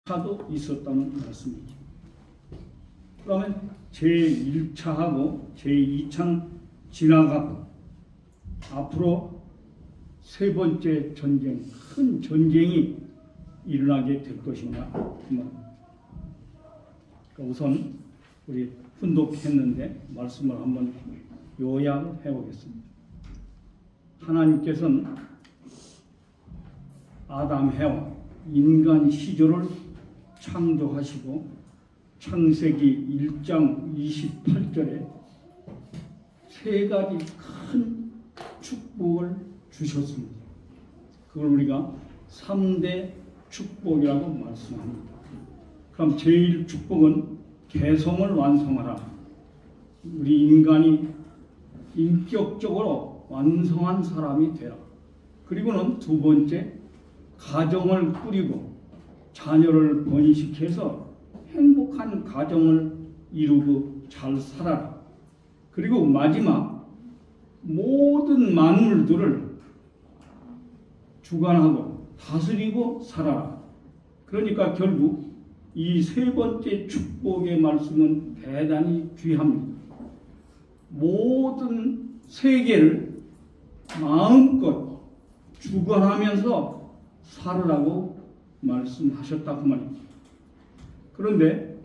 차도 있었다는 말씀이죠. 그러면 제1차하고 제2차는 지나가고 앞으로 세 번째 전쟁, 큰 전쟁이 일어나게 될 것인가? 우선 우리 훈독했는데 말씀을 한번 요약해 보겠습니다. 하나님께서는 아담, 해와 인간 시조를 창조하시고 창세기 1장 28절에 세 가지 큰 축복을 주셨습니다. 그걸 우리가 3대 축복이라고 말씀합니다. 그럼 제1축복은 개성을 완성하라. 우리 인간이 인격적으로 완성한 사람이 되라. 그리고는 두 번째, 가정을 꾸리고 자녀를 번식해서 행복한 가정을 이루고 잘 살아라. 그리고 마지막, 모든 만물들을 주관하고 다스리고 살아라. 그러니까 결국 이 세 번째 축복의 말씀은 대단히 귀합니다. 모든 세계를 마음껏 주관하면서 살으라고 말씀하셨다고 말입니다. 그런데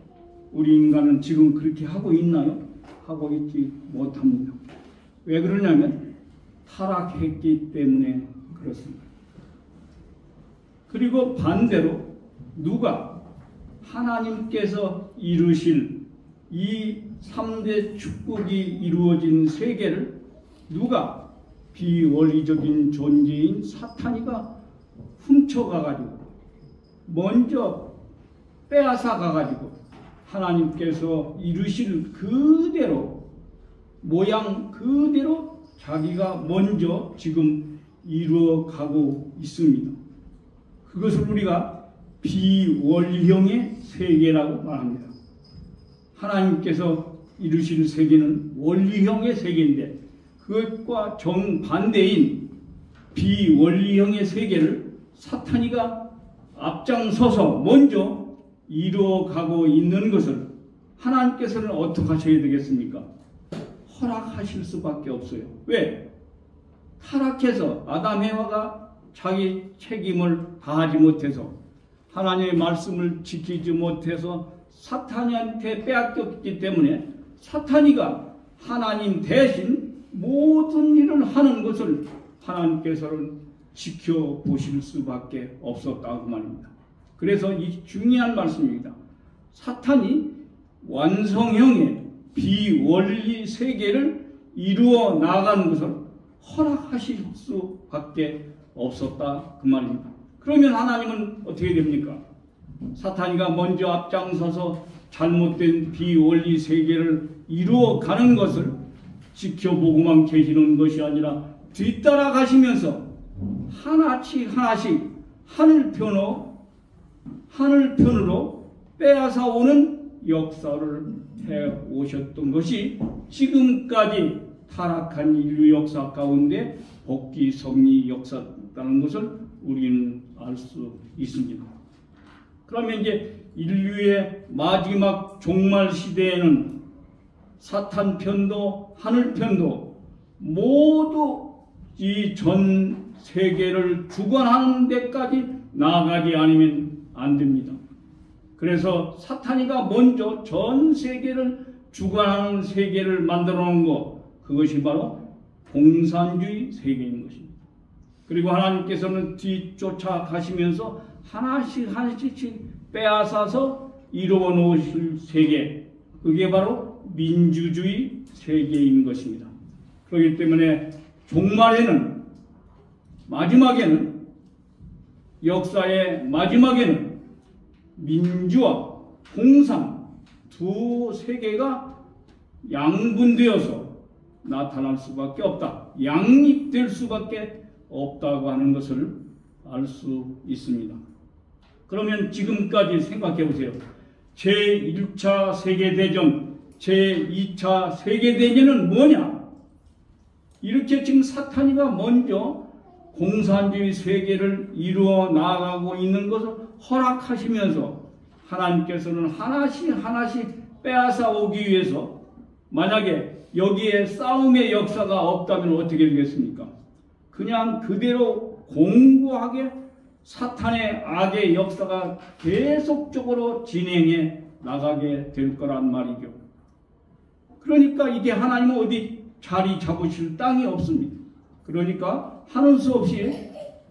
우리 인간은 지금 그렇게 하고 있나요? 하고 있지 못합니다. 왜 그러냐면 타락했기 때문에 그렇습니다. 그리고 반대로 누가 하나님께서 이루실 이 3대 축복이 이루어진 세계를 누가 비원리적인 존재인 사탄이가 훔쳐가가지고 먼저 빼앗아가가지고 하나님께서 이루실 그대로 모양 그대로 자기가 먼저 지금 이루어가고 있습니다. 그것을 우리가 비원리형의 세계라고 말합니다. 하나님께서 이루실 세계는 원리형의 세계인데 그것과 정반대인 비원리형의 세계를 사탄이가 앞장서서 먼저 이루어가고 있는 것을 하나님께서는 어떻게 하셔야 되겠습니까? 허락하실 수밖에 없어요. 왜? 타락해서 아담, 해와가 자기 책임을 다하지 못해서 하나님의 말씀을 지키지 못해서 사탄이한테 빼앗겼기 때문에 사탄이가 하나님 대신 모든 일을 하는 것을 하나님께서는 지켜보실 수밖에 없었다고 말입니다. 그래서 이 중요한 말씀입니다. 사탄이 완성형의 비원리 세계를 이루어 나가는 것을 허락하실 수밖에 없었다 그 말입니다. 그러면 하나님은 어떻게 됩니까? 사탄이가 먼저 앞장서서 잘못된 비원리 세계를 이루어가는 것을 지켜보고만 계시는 것이 아니라 뒤따라 가시면서 하나씩 하늘편으로 빼앗아 오는 역사를 해오셨던 것이 지금까지 타락한 인류 역사 가운데 복귀 성리 역사라는 것을 우리는 알 수 있습니다. 그러면 이제 인류의 마지막 종말 시대에는 사탄 편도 하늘 편도 모두 이 전 세계를 주관하는 데까지 나아가지 않으면 안 됩니다. 그래서 사탄이가 먼저 전 세계를 주관하는 세계를 만들어 놓은 것, 그것이 바로 공산주의 세계인 것입니다. 그리고 하나님께서는 뒤쫓아 가시면서 하나씩 빼앗아서 이루어 놓으실 세계, 그게 바로 민주주의 세계인 것입니다. 그렇기 때문에 종말에는, 마지막에는, 역사의 마지막에는 민주와 공산 두 세계가 양분되어서 나타날 수밖에 없다. 양립될 수밖에 없다고 하는 것을 알 수 있습니다. 그러면 지금까지 생각해 보세요. 제1차 세계대전, 제2차 세계대전은 뭐냐? 이렇게 지금 사탄이가 먼저 공산주의 세계를 이루어 나가고 있는 것을 허락하시면서 하나님께서는 하나씩 하나씩 빼앗아 오기 위해서 만약에 여기에 싸움의 역사가 없다면 어떻게 되겠습니까? 그냥 그대로 공고하게 사탄의 악의 역사가 계속적으로 진행해 나가게 될 거란 말이죠. 그러니까 이게 하나님은 어디 자리 잡으실 땅이 없습니다. 그러니까 하는 수 없이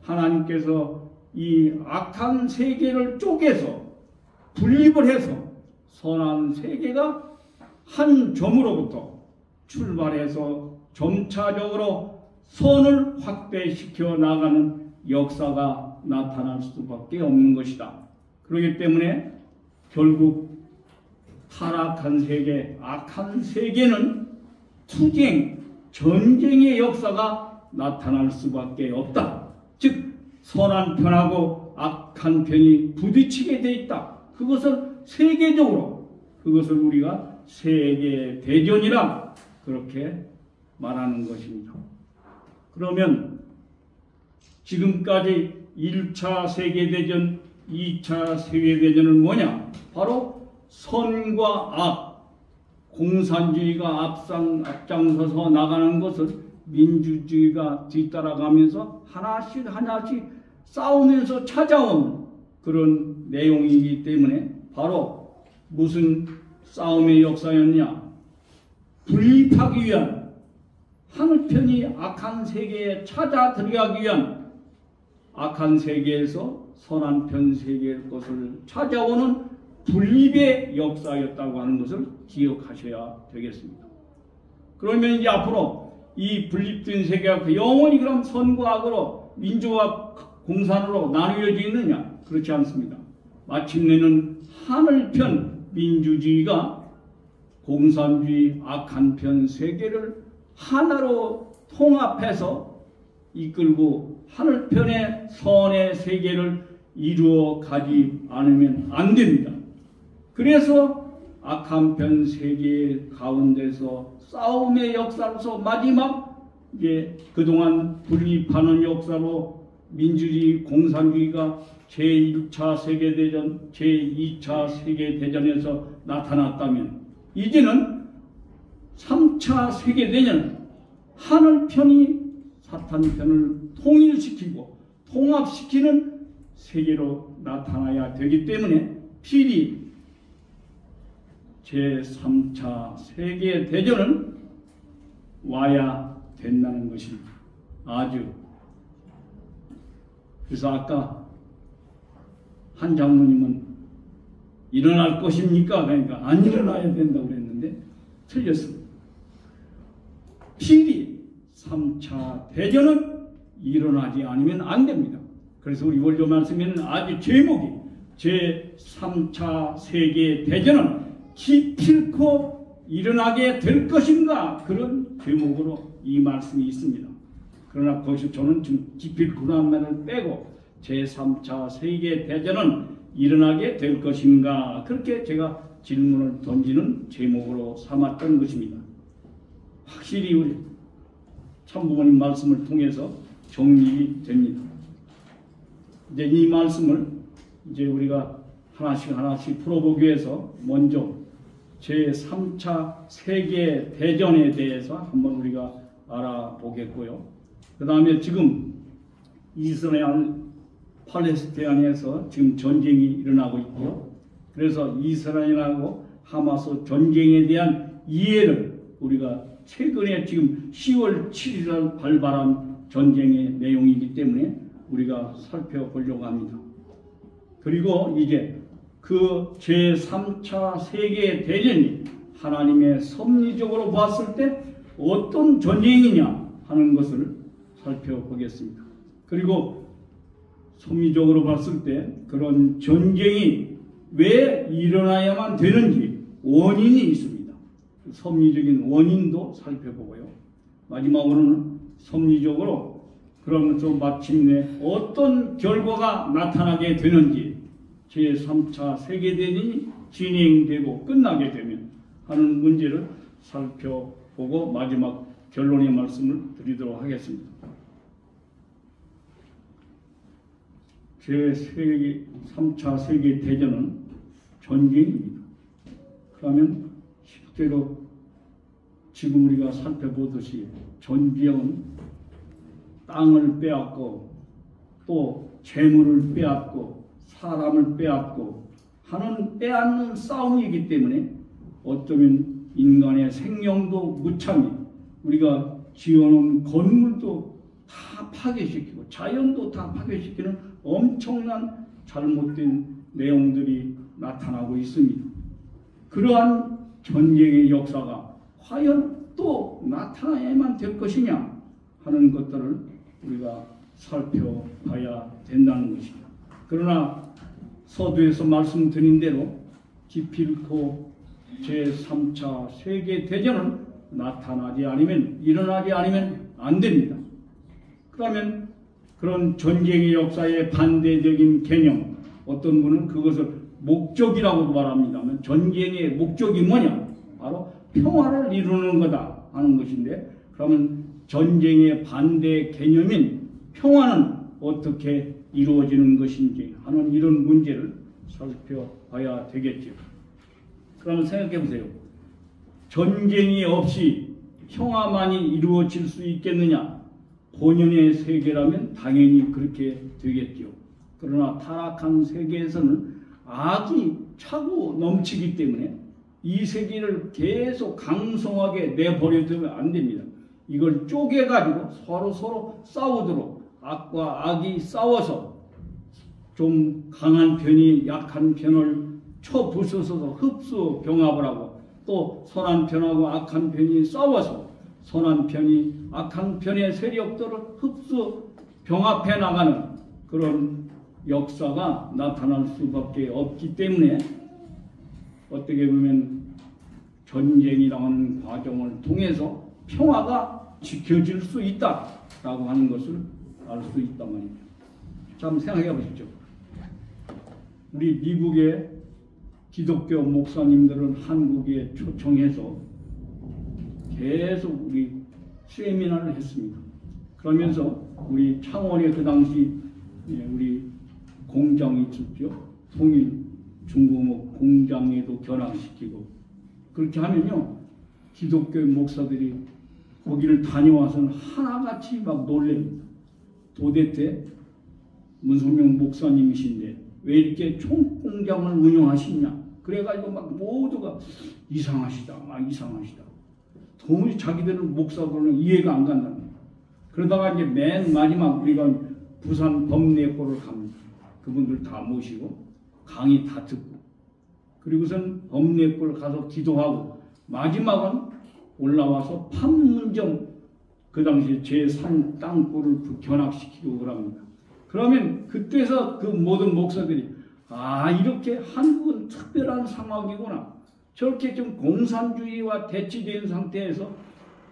하나님께서 이 악한 세계를 쪼개서 분립을 해서 선한 세계가 한 점으로부터 출발해서 점차적으로 선을 확대시켜 나가는 역사가 나타날 수밖에 없는 것이다. 그렇기 때문에 결국 타락한 세계, 악한 세계는 투쟁, 전쟁의 역사가 나타날 수밖에 없다. 즉 선한 편하고 악한 편이 부딪히게 돼 있다. 그것을 세계적으로, 그것을 우리가 세계 대전이라 그렇게 말하는 것입니다. 그러면 지금까지 1차 세계대전, 2차 세계대전은 뭐냐? 바로 선과 악, 공산주의가 앞장서서 나가는 것을 민주주의가 뒤따라가면서 하나씩 하나씩 싸우면서 찾아온 그런 내용이기 때문에 바로 무슨 싸움의 역사였냐? 분립하기 위한, 하늘편이 악한 세계에 찾아 들어가기 위한 악한 세계에서 선한 편 세계의 것을 찾아오는 분립의 역사였다고 하는 것을 기억하셔야 되겠습니다. 그러면 이제 앞으로 이 분립된 세계가 영원히 그럼 선과 악으로 민주와 공산으로 나누어져 있느냐? 그렇지 않습니다. 마침내는 하늘편 민주주의가 공산주의 악한 편 세계를 하나로 통합해서 이끌고 하늘편의 선의 세계를 이루어 가지 않으면 안 됩니다. 그래서 악한 편 세계 가운데서 싸움의 역사로서 마지막 이제 그동안 분립하는 역사로 민주주의, 공산주의가 제1차 세계대전, 제2차 세계대전에서 나타났다면 이제는 3차 세계대전 하늘편이 사탄편을 통일시키고 통합시키는 세계로 나타나야 되기 때문에 필히 제3차 세계대전은 와야 된다는 것입니다. 아주. 그래서 아까 한 장로님은 일어날 것입니까? 그러니까 안 일어나야 된다고 그랬는데 틀렸습니다. 필히 3차 대전은 일어나지 않으면 안 됩니다. 그래서 우리 원조 말씀에는 아주 제목이 제3차 세계 대전은 기필코 일어나게 될 것인가, 그런 제목으로 이 말씀이 있습니다. 그러나 거기서 저는 지금 기필코라는 말을 빼고 제3차 세계 대전은 일어나게 될 것인가, 그렇게 제가 질문을 던지는 제목으로 삼았던 것입니다. 확실히 우리 참부모님 말씀을 통해서 정리됩니다. 이제 이 말씀을 이제 우리가 하나씩 하나씩 풀어보기 위해서 먼저 제3차 세계 대전에 대해서 한번 우리가 알아보겠고요. 그 다음에 지금 이스라엘 팔레스타인에서 지금 전쟁이 일어나고 있고요. 그래서 이스라엘하고 하마스 전쟁에 대한 이해를 우리가 최근에 지금 10월 7일을 발발한 전쟁의 내용이기 때문에 우리가 살펴보려고 합니다. 그리고 이제 그 제3차 세계 대전이 하나님의 섭리적으로 봤을 때 어떤 전쟁이냐 하는 것을 살펴보겠습니다. 그리고 섭리적으로 봤을 때 그런 전쟁이 왜 일어나야만 되는지 원인이 있습니다. 섭리적인 원인도 살펴보고요. 마지막으로는 섭리적으로 그러면서 마침내 어떤 결과가 나타나게 되는지, 제3차 세계대전이 진행되고 끝나게 되면 하는 문제를 살펴보고 마지막 결론의 말씀을 드리도록 하겠습니다. 제3차 세계대전은 전쟁입니다. 그러면 실제로 지금 우리가 살펴보듯이 전쟁은 땅을 빼앗고 또 재물을 빼앗고 사람을 빼앗고 하는 빼앗는 싸움이기 때문에 어쩌면 인간의 생명도 무참히 우리가 지어놓은 건물도 다 파괴시키고 자연도 다 파괴시키는 엄청난 잘못된 내용들이 나타나고 있습니다. 그러한 전쟁의 역사가 과연 또 나타나야만 될 것이냐 하는 것들을 우리가 살펴봐야 된다는 것입니다. 그러나 서두에서 말씀드린 대로 기필코 제3차 세계대전은 나타나지 않으면 일어나지 않으면 안 됩니다. 그러면 그런 전쟁의 역사에 반대적인 개념, 어떤 분은 그것을 목적이라고 말합니다만 전쟁의 목적이 뭐냐? 바로 평화를 이루는 거다 하는 것인데, 그러면 전쟁의 반대 개념인 평화는 어떻게 이루어지는 것인지 하는 이런 문제를 살펴봐야 되겠죠. 그러면 생각해 보세요. 전쟁이 없이 평화만이 이루어질 수 있겠느냐? 본연의 세계라면 당연히 그렇게 되겠죠. 그러나 타락한 세계에서는 악이 차고 넘치기 때문에 이 세계를 계속 강성하게 내버려두면 안 됩니다. 이걸 쪼개가지고 서로 싸우도록 악과 악이 싸워서 좀 강한 편이 약한 편을 쳐부숴서 흡수 병합을 하고, 또 선한 편하고 악한 편이 싸워서 선한 편이 악한 편의 세력들을 흡수 병합해 나가는 그런 역사가 나타날 수밖에 없기 때문에 어떻게 보면 전쟁이라는 과정을 통해서 평화가 지켜질 수 있다라고 하는 것을 알 수 있단 말입니다. 참 생각해 보십시오. 우리 미국의 기독교 목사님들은 한국에 초청해서 계속 우리 세미나를 했습니다. 그러면서 우리 창원에 그 당시 우리 공장이 있었죠. 통일 중공업 공장에도 견학시키고, 그렇게 하면요 기독교 목사들이 거기를 다녀와서는 하나같이 막 놀랍니다. 도대체 문성명 목사님이신데 왜 이렇게 총공장을 운영하시냐? 그래가지고 막 모두가 이상하시다, 막 이상하시다. 도무지 자기들은 목사들은 이해가 안 간답니다. 그러다가 이제 맨 마지막 우리가 부산 범례고를 갑니다. 그분들 다 모시고 강의 다 듣고, 그리고선 범례고를 가서 기도하고, 마지막은 올라와서 판문점 그 당시 제3 땅굴을 견학시키고 그럽니다. 그러면 그때서 그 모든 목사들이 이렇게 한국은 특별한 상황이구나. 저렇게 좀 공산주의와 대치된 상태에서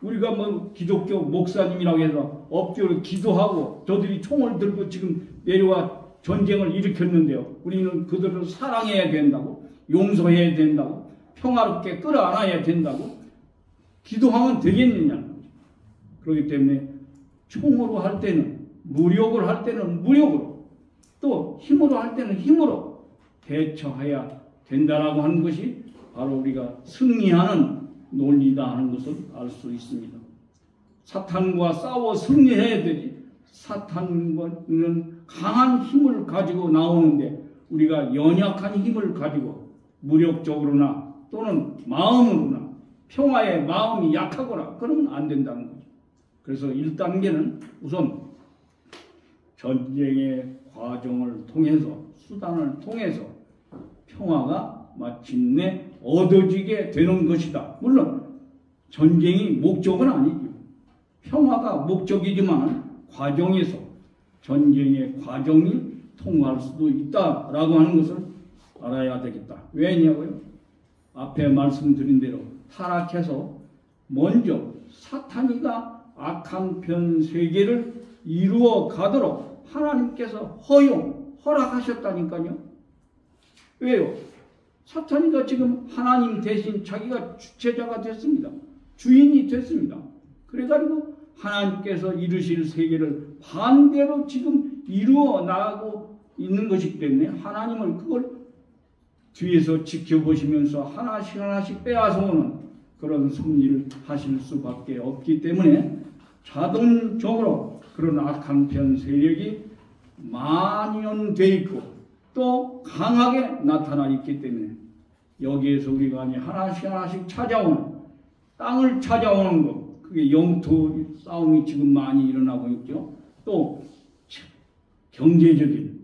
우리가 뭐 기독교 목사님이라고 해서 엎드려 기도하고 저들이 총을 들고 지금 내려와 전쟁을 일으켰는데요. 우리는 그들을 사랑해야 된다고, 용서해야 된다고, 평화롭게 끌어안아야 된다고 기도하면 되겠느냐. 그렇기 때문에 총으로 할 때는, 무력을 할 때는 무력으로, 또 힘으로 할 때는 힘으로 대처해야 된다라고 하는 것이 바로 우리가 승리하는 논리다 하는 것을 알 수 있습니다. 사탄과 싸워 승리해야 되지, 사탄은 강한 힘을 가지고 나오는데 우리가 연약한 힘을 가지고 무력적으로나 또는 마음으로나 평화의 마음이 약하거나 그러면 안 된다는 거죠. 그래서 1단계는 우선 전쟁의 과정을 통해서, 수단을 통해서 평화가 마침내 얻어지게 되는 것이다. 물론 전쟁이 목적은 아니죠. 평화가 목적이지만 과정에서 전쟁의 과정이 통할 수도 있다라고 하는 것을 알아야 되겠다. 왜냐고요? 앞에 말씀드린 대로 타락해서 먼저 사탄이가 악한 편 세계를 이루어 가도록 하나님께서 허락하셨다니까요. 왜요? 사탄이가 지금 하나님 대신 자기가 주체자가 됐습니다. 주인이 됐습니다. 그래가지고 하나님께서 이루실 세계를 반대로 지금 이루어 나가고 있는 것이기 때문에 하나님을 그걸 뒤에서 지켜보시면서 하나씩 하나씩 빼앗아 오는 그런 승리를 하실 수밖에 없기 때문에 자동적으로 그런 악한 편 세력이 만연돼 있고 또 강하게 나타나 있기 때문에 여기에서 우리가 하나씩 하나씩 찾아오는 땅을 찾아오는 것, 그게 영토 싸움이 지금 많이 일어나고 있죠. 또 경제적인,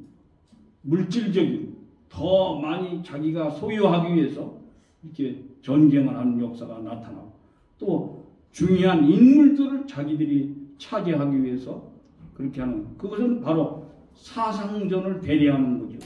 물질적인 더 많이 자기가 소유하기 위해서 이렇게 전쟁을 하는 역사가 나타나고 또 중요한 인물들을 자기들이 차지하기 위해서 그렇게 하는 그것은 바로 사상전을 대리하는 거죠.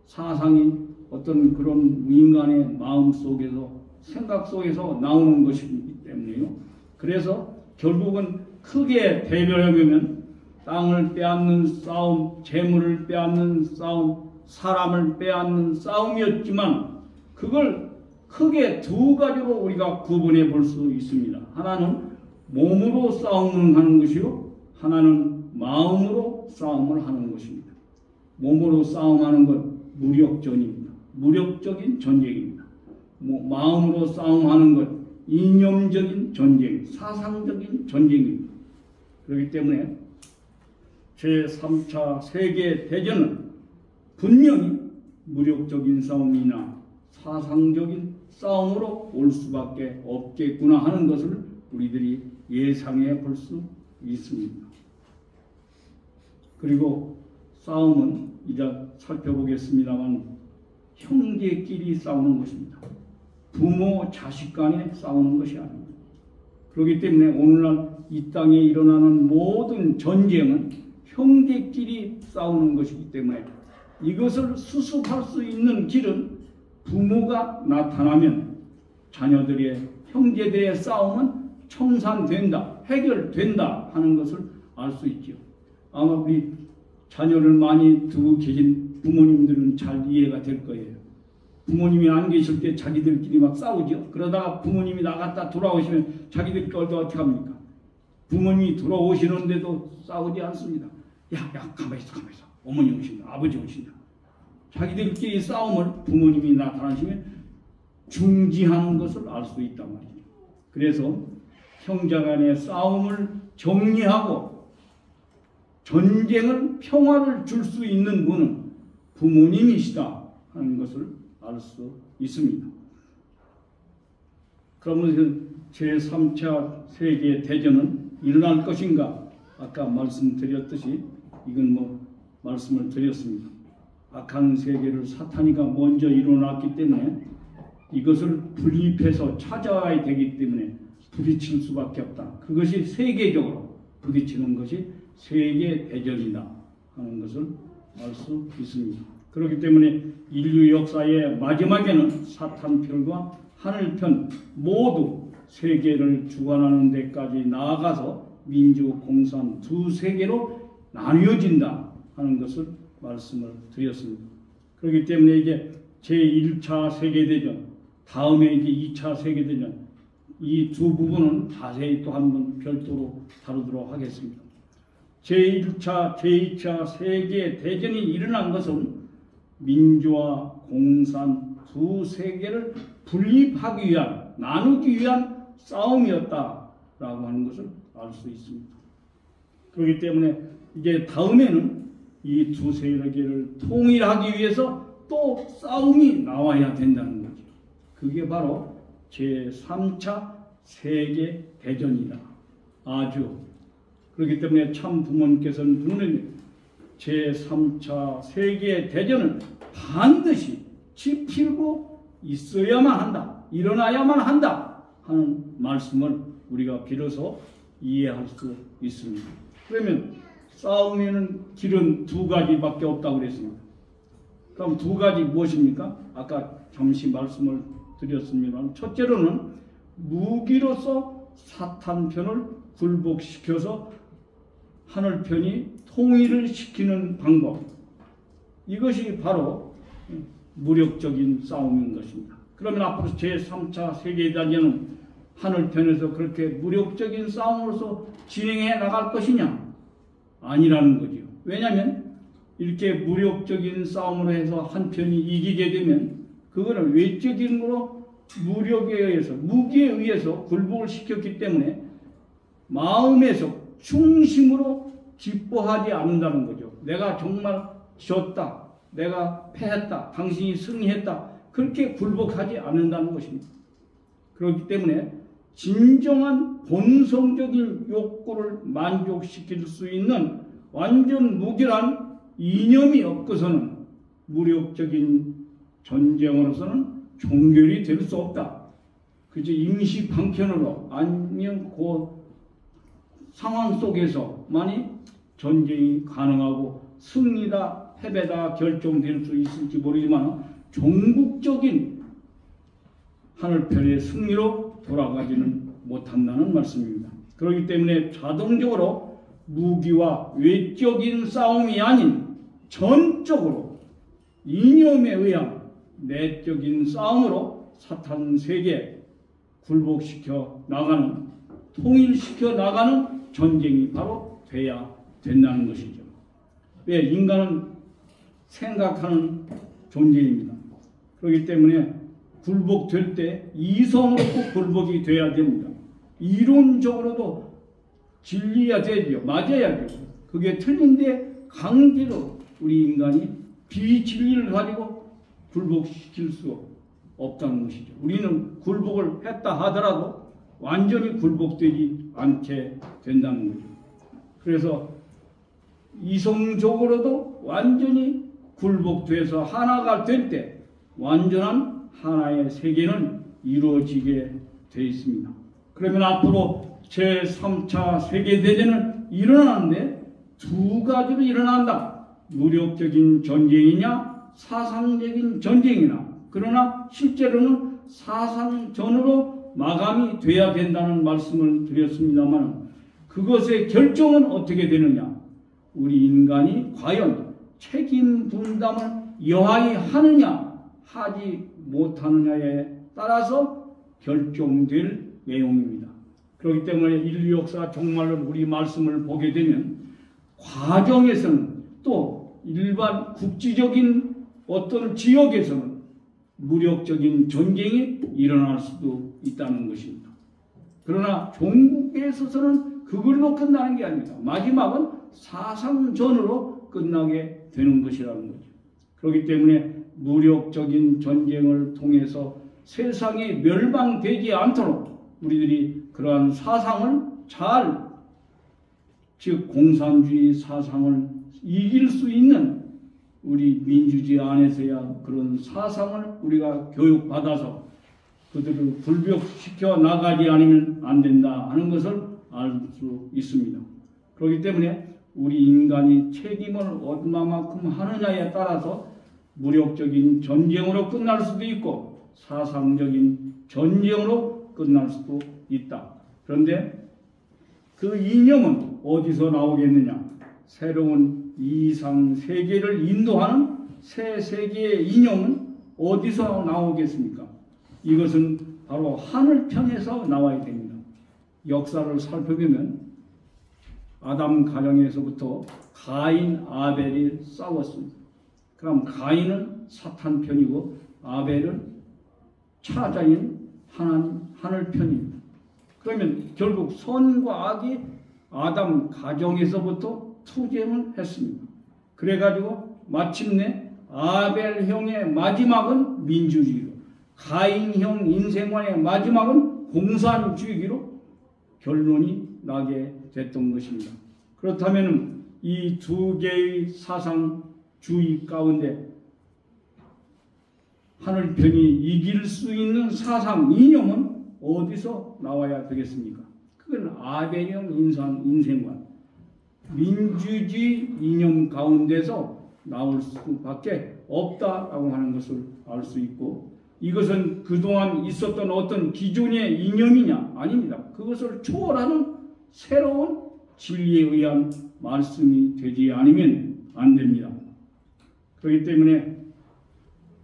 사상이 어떤 그런 인간의 마음 속에서 생각 속에서 나오는 것이기 때문에요. 그래서 결국은 크게 대별하면 땅을 빼앗는 싸움, 재물을 빼앗는 싸움, 사람을 빼앗는 싸움이었지만 그걸 크게 두 가지로 우리가 구분해 볼 수 있습니다. 하나는 몸으로 싸움을 하는 것이요, 하나는 마음으로 싸움을 하는 것입니다. 몸으로 싸움하는 것 무력전입니다. 무력적인 전쟁입니다. 마음으로 싸움하는 것 이념적인 전쟁, 사상적인 전쟁입니다. 그렇기 때문에 제3차 세계대전은 분명히 무력적인 싸움이나 사상적인 싸움으로 올 수밖에 없겠구나 하는 것을 우리들이 예상해 볼 수 있습니다. 그리고 싸움은 이제 살펴보겠습니다만 형제끼리 싸우는 것입니다. 부모 자식 간에 싸우는 것이 아닙니다. 그렇기 때문에 오늘날 이 땅에 일어나는 모든 전쟁은 형제끼리 싸우는 것이기 때문에 이것을 수습할 수 있는 길은 부모가 나타나면 자녀들의 형제들의 싸움은 청산된다, 해결된다 하는 것을 알 수 있죠. 아마 우리 자녀를 많이 두고 계신 부모님들은 잘 이해가 될 거예요. 부모님이 안 계실 때 자기들끼리 막 싸우죠. 그러다가 부모님이 나갔다 돌아오시면 자기들끼리 어떻게 합니까? 부모님이 돌아오시는데도 싸우지 않습니다. 야, 가만히 있어. 어머니 오신다, 아버지 오신다. 자기들끼리 싸움을 부모님이 나타나시면 중지하는 것을 알 수 있단 말이죠. 그래서 형제간의 싸움을 정리하고 전쟁을 평화를 줄 수 있는 분은 부모님이시다 하는 것을 알 수 있습니다. 그러면서 제3차 세계대전은 일어날 것인가? 아까 말씀드렸듯이 이건 말씀을 드렸습니다. 악한 세계를 사탄이가 먼저 일어났기 때문에 이것을 분립해서 찾아와야 되기 때문에 부딪힐 수밖에 없다. 그것이 세계적으로 부딪히는 것이 세계대전이다 하는 것을 알 수 있습니다. 그렇기 때문에 인류 역사의 마지막에는 사탄편과 하늘편 모두 세계를 주관하는 데까지 나아가서 민주, 공산 두 세계로 나뉘어진다 하는 것을 말씀을 드렸습니다. 그렇기 때문에 이제 제1차 세계대전, 다음에 이제 2차 세계대전, 이 두 부분은 자세히 또 한번 별도로 다루도록 하겠습니다. 제1차, 제2차 세계대전이 일어난 것은 민주와 공산 두 세계를 분립하기 위한, 나누기 위한 싸움이었다라고 하는 것을 알 수 있습니다. 그렇기 때문에 이제 다음에는 이 두 세계를 통일하기 위해서 또 싸움이 나와야 된다는 거죠. 그게 바로 제3차 세계대전이다. 아주 그렇기 때문에 참 부모님께서는 분명히 제3차 세계대전을 반드시 지키고 있어야만 한다, 일어나야만 한다 하는 말씀을 우리가 비로소 이해할 수 있습니다. 그러면 싸움에는 길은 두 가지밖에 없다고 그랬습니다. 그럼 두 가지 무엇입니까? 아까 잠시 말씀을 드렸습니다만 첫째로는 무기로서 사탄편을 굴복시켜서 하늘편이 통일을 시키는 방법, 이것이 바로 무력적인 싸움인 것입니다. 그러면 앞으로 제3차 세계대전은 하늘편에서 그렇게 무력적인 싸움으로서 진행해 나갈 것이냐? 아니라는 거죠. 왜냐하면 이렇게 무력적인 싸움으로 해서 한 편이 이기게 되면 그 그거는 외적인 거로 무력에 의해서, 무기에 의해서 굴복을 시켰기 때문에 마음에서 중심으로 기뻐하지 않는다는 거죠. 내가 정말 졌다, 내가 패했다, 당신이 승리했다, 그렇게 굴복하지 않는다는 것입니다. 그렇기 때문에 진정한 본성적인 욕구를 만족시킬 수 있는 완전 무결한 이념이 없고서는 무력적인 전쟁으로서는 종결이 될 수 없다. 그저 임시 방편으로 아니면 그 상황 속에서만이 전쟁이 가능하고 승리다 패배다 결정될 수 있을지 모르지만 종국적인 하늘편의 승리로 돌아가지는 못한다는 말씀입니다. 그렇기 때문에 자동적으로 무기와 외적인 싸움이 아닌 전적으로 이념에 의한 내적인 싸움으로 사탄 세계 굴복시켜 나가는, 통일시켜 나가는 전쟁이 바로 돼야 된다는 것이죠. 왜? 인간은 생각하는 존재입니다. 그렇기 때문에 굴복될 때 이성으로 꼭 굴복이 돼야 됩니다. 이론적으로도 진리야 되죠. 맞아야 돼요. 그게 틀린데 강제로 우리 인간이 비진리를 가지고 굴복시킬 수 없다는 것이죠. 우리는 굴복을 했다 하더라도 완전히 굴복되지 않게 된다는 거죠. 그래서 이성적으로도 완전히 굴복돼서 하나가 될 때 완전한 하나의 세계는 이루어지게 되어 있습니다. 그러면 앞으로 제3차 세계대전은 일어나는데 두 가지로 일어난다. 무력적인 전쟁이냐 사상적인 전쟁이나, 그러나 실제로는 사상전으로 마감이 돼야 된다는 말씀을 드렸습니다만 그것의 결정은 어떻게 되느냐, 우리 인간이 과연 책임 분담을 여하이 하느냐 하지 못하느냐에 따라서 결정될 내용입니다. 그렇기 때문에 인류 역사 정말로 우리 말씀을 보게 되면 과정에서는 또 일반 국지적인 어떤 지역에서는 무력적인 전쟁이 일어날 수도 있다는 것입니다. 그러나 종국에 있어서는 그걸로 끝나는 게 아닙니다. 마지막은 사상전으로 끝나게 되는 것이라는 거죠. 그렇기 때문에 무력적인 전쟁을 통해서 세상이 멸망되지 않도록 우리들이 그러한 사상을 잘, 즉 공산주의 사상을 이길 수 있는 우리 민주주의 안에서야 그런 사상을 우리가 교육받아서 그들을 불벽시켜 나가지 않으면 안 된다 하는 것을 알 수 있습니다. 그렇기 때문에 우리 인간이 책임을 얼마만큼 하느냐에 따라서 무력적인 전쟁으로 끝날 수도 있고 사상적인 전쟁으로 끝날 수도 있다. 그런데 그 이념은 어디서 나오겠느냐? 새로운 이상 세계를 인도하는 새 세계의 이념은 어디서 나오겠습니까? 이것은 바로 하늘편에서 나와야 됩니다. 역사를 살펴보면 아담 가정에서부터 가인, 아벨이 싸웠습니다. 그럼 가인은 사탄 편이고 아벨은 차자인 하늘 편입니다. 그러면 결국 선과 악이 아담 가정에서부터 투쟁을 했습니다. 그래가지고 마침내 아벨형의 마지막은 민주주의로, 가인형 인생관의 마지막은 공산주의로 결론이 나게 됐던 것입니다. 그렇다면 이 두 개의 사상주의 가운데 하늘편이 이길 수 있는 사상 이념은 어디서 나와야 되겠습니까? 그건 아벨형 인생관, 민주주의 이념 가운데서 나올 수밖에 없다라고 하는 것을 알 수 있고, 이것은 그동안 있었던 어떤 기존의 이념이냐? 아닙니다. 그것을 초월하는 새로운 진리에 의한 말씀이 되지 않으면 안 됩니다. 그렇기 때문에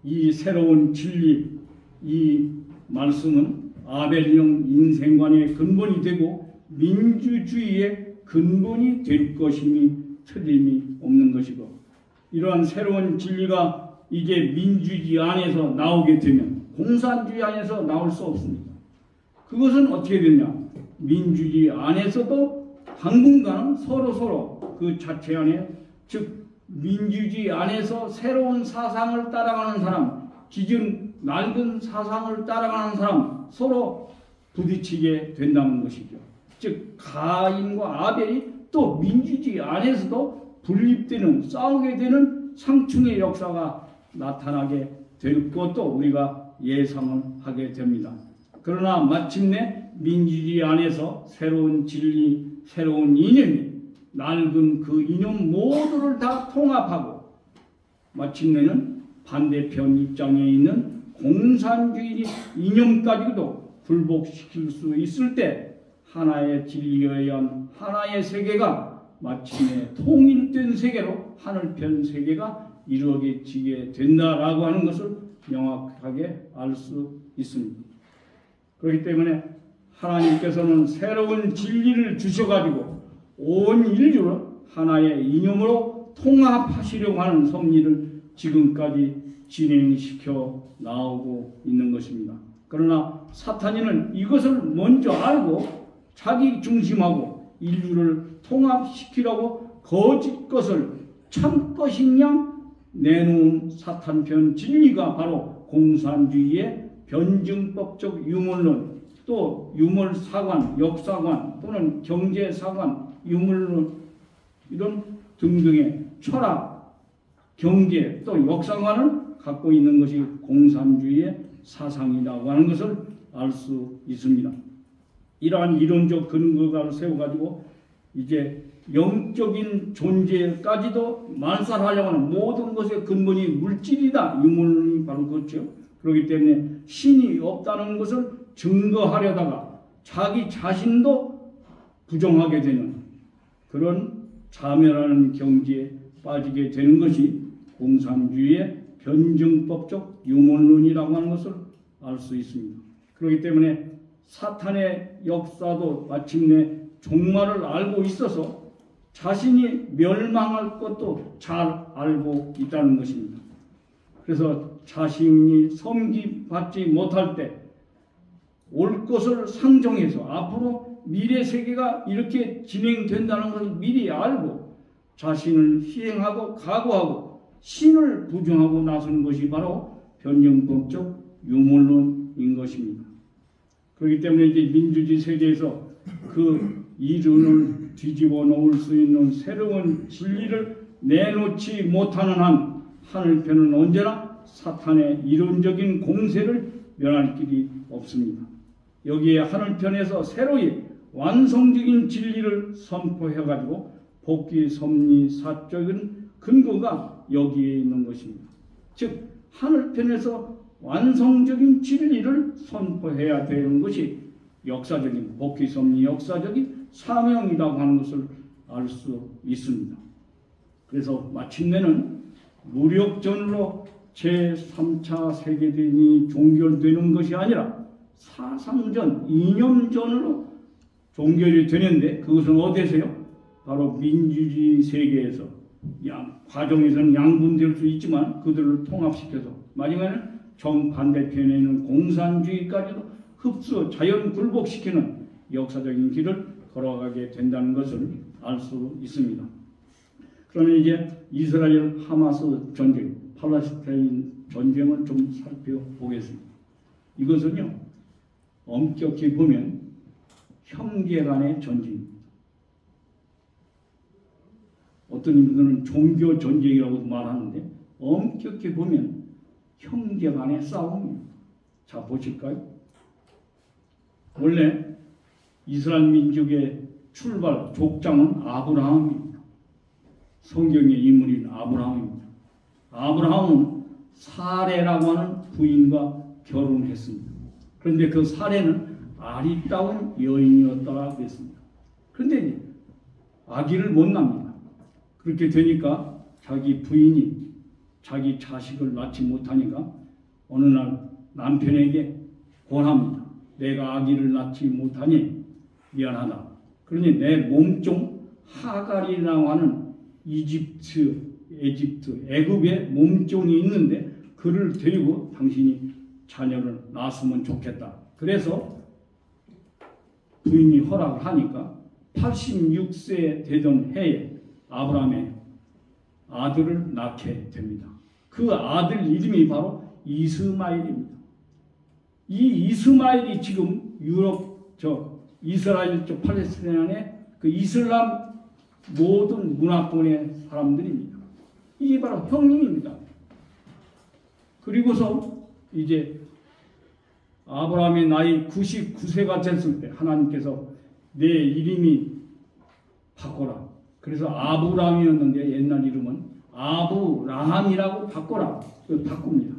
이 새로운 진리, 이 말씀은 아벨형 인생관의 근본이 되고 민주주의의 근본이 될 것임이 틀림이 없는 것이고, 이러한 새로운 진리가 이제 민주주의 안에서 나오게 되면 공산주의 안에서 나올 수 없습니다. 그것은 어떻게 되냐? 민주주의 안에서도 당분간은 서로 그 자체 안에, 즉 민주주의 안에서 새로운 사상을 따라가는 사람, 기존 낡은 사상을 따라가는 사람 서로 부딪히게 된다는 것이죠. 즉 가인과 아벨이 또 민주주의 안에서도 분립되는, 싸우게 되는 상충의 역사가 나타나게 될 것도 우리가 예상을 하게 됩니다. 그러나 마침내 민주주의 안에서 새로운 진리, 새로운 이념이 낡은 그 이념 모두를 다 통합하고 마침내는 반대편 입장에 있는 공산주의 이념까지도 굴복시킬 수 있을 때 하나의 진리에 의한 하나의 세계가 마침내 통일된 세계로 하늘편 세계가 이루어지게 된다라고 하는 것을 명확하게 알 수 있습니다. 그렇기 때문에 하나님께서는 새로운 진리를 주셔가지고 온 인류를 하나의 이념으로 통합하시려고 하는 섭리를 지금까지 진행시켜 나오고 있는 것입니다. 그러나 사탄이는 이것을 먼저 알고 자기 중심하고 인류를 통합시키려고 거짓 것을 참 것인 양 내놓은 사탄편 진리가 바로 공산주의의 변증법적 유물론, 또 유물사관, 역사관 또는 경제사관, 유물론 이런 등등의 철학, 경제 또 역사관을 갖고 있는 것이 공산주의의 사상이라고 하는 것을 알 수 있습니다. 이러한 이론적 근거를 세워가지고 이제 영적인 존재까지도 말살하려고 하는 모든 것의 근본이 물질이다. 유물론이 바로 그렇죠. 그렇기 때문에 신이 없다는 것을 증거하려다가 자기 자신도 부정하게 되는 그런 자멸하는 경지에 빠지게 되는 것이 공산주의의 변증법적 유물론이라고 하는 것을 알 수 있습니다. 그렇기 때문에 사탄의 역사도 마침내 종말을 알고 있어서 자신이 멸망할 것도 잘 알고 있다는 것입니다. 그래서 자신이 섬김받지 못할 때 올 것을 상정해서 앞으로 미래 세계가 이렇게 진행된다는 것을 미리 알고 자신을 희생하고 각오하고 신을 부정하고 나서는 것이 바로 변증법적 유물론인 것입니다. 그렇기 때문에 이제 민주주의 세계에서 그 이론을 뒤집어 놓을 수 있는 새로운 진리를 내놓지 못하는 한 하늘편은 언제나 사탄의 이론적인 공세를 면할 길이 없습니다. 여기에 하늘편에서 새로이 완성적인 진리를 선포해가지고 복귀 섭리 사적인 근거가 여기에 있는 것입니다. 즉 하늘편에서 완성적인 진리를 선포해야 되는 것이 역사적인 복귀 섭리 역사적인 사명이라고 하는 것을 알 수 있습니다. 그래서 마침내는 무력전으로 제3차 세계대전이 종결되는 것이 아니라 사상전, 이념전으로 종결이 되는데 그것은 어디서요? 바로 민주주의 세계에서 과정에서는 양분될 수 있지만 그들을 통합시켜서 마지막에는 정반대편에 있는 공산주의까지도 흡수, 자연 굴복시키는 역사적인 길을 걸어가게 된다는 것을 알 수 있습니다. 그러면 이제 이스라엘 하마스 전쟁, 팔레스타인 전쟁을 좀 살펴보겠습니다. 이것은요, 엄격히 보면 형제 간의 전쟁입니다. 어떤 분들은 종교 전쟁이라고 말하는데 엄격히 보면 형제 간의 싸움입니다. 자, 보실까요? 원래 이스라엘 민족의 출발 족장은 아브라함입니다. 성경의 인물인 아브라함입니다. 아브라함은 사레라고 하는 부인과 결혼했습니다. 그런데 그 사레는 아리따운 여인이었다고 했습니다. 그런데 아기를 못 낳습니다. 그렇게 되니까 자기 부인이 자기 자식을 낳지 못하니까 어느 날 남편에게 권합니다. 내가 아기를 낳지 못하니 미안하다. 그러니 내 몸종 하갈이라고 하는 이집트의 애굽에 몸종이 있는데 그를 데리고 당신이 자녀를 낳았으면 좋겠다. 그래서 부인이 허락을 하니까 86세 되던 해에 아브라함의 아들을 낳게 됩니다. 그 아들 이름이 바로 이스마엘입니다. 이 이스마엘이 지금 이스라엘 쪽 팔레스타인의 그 이슬람 모든 문화권의 사람들입니다. 이게 바로 형님입니다. 그리고서 이제 아브라함의 나이 99세가 됐을 때 하나님께서 내 이름이 바꿔라. 그래서 아브라함이었는데 옛날 이름은 아브라함이라고 바꿔라. 바꿉니다.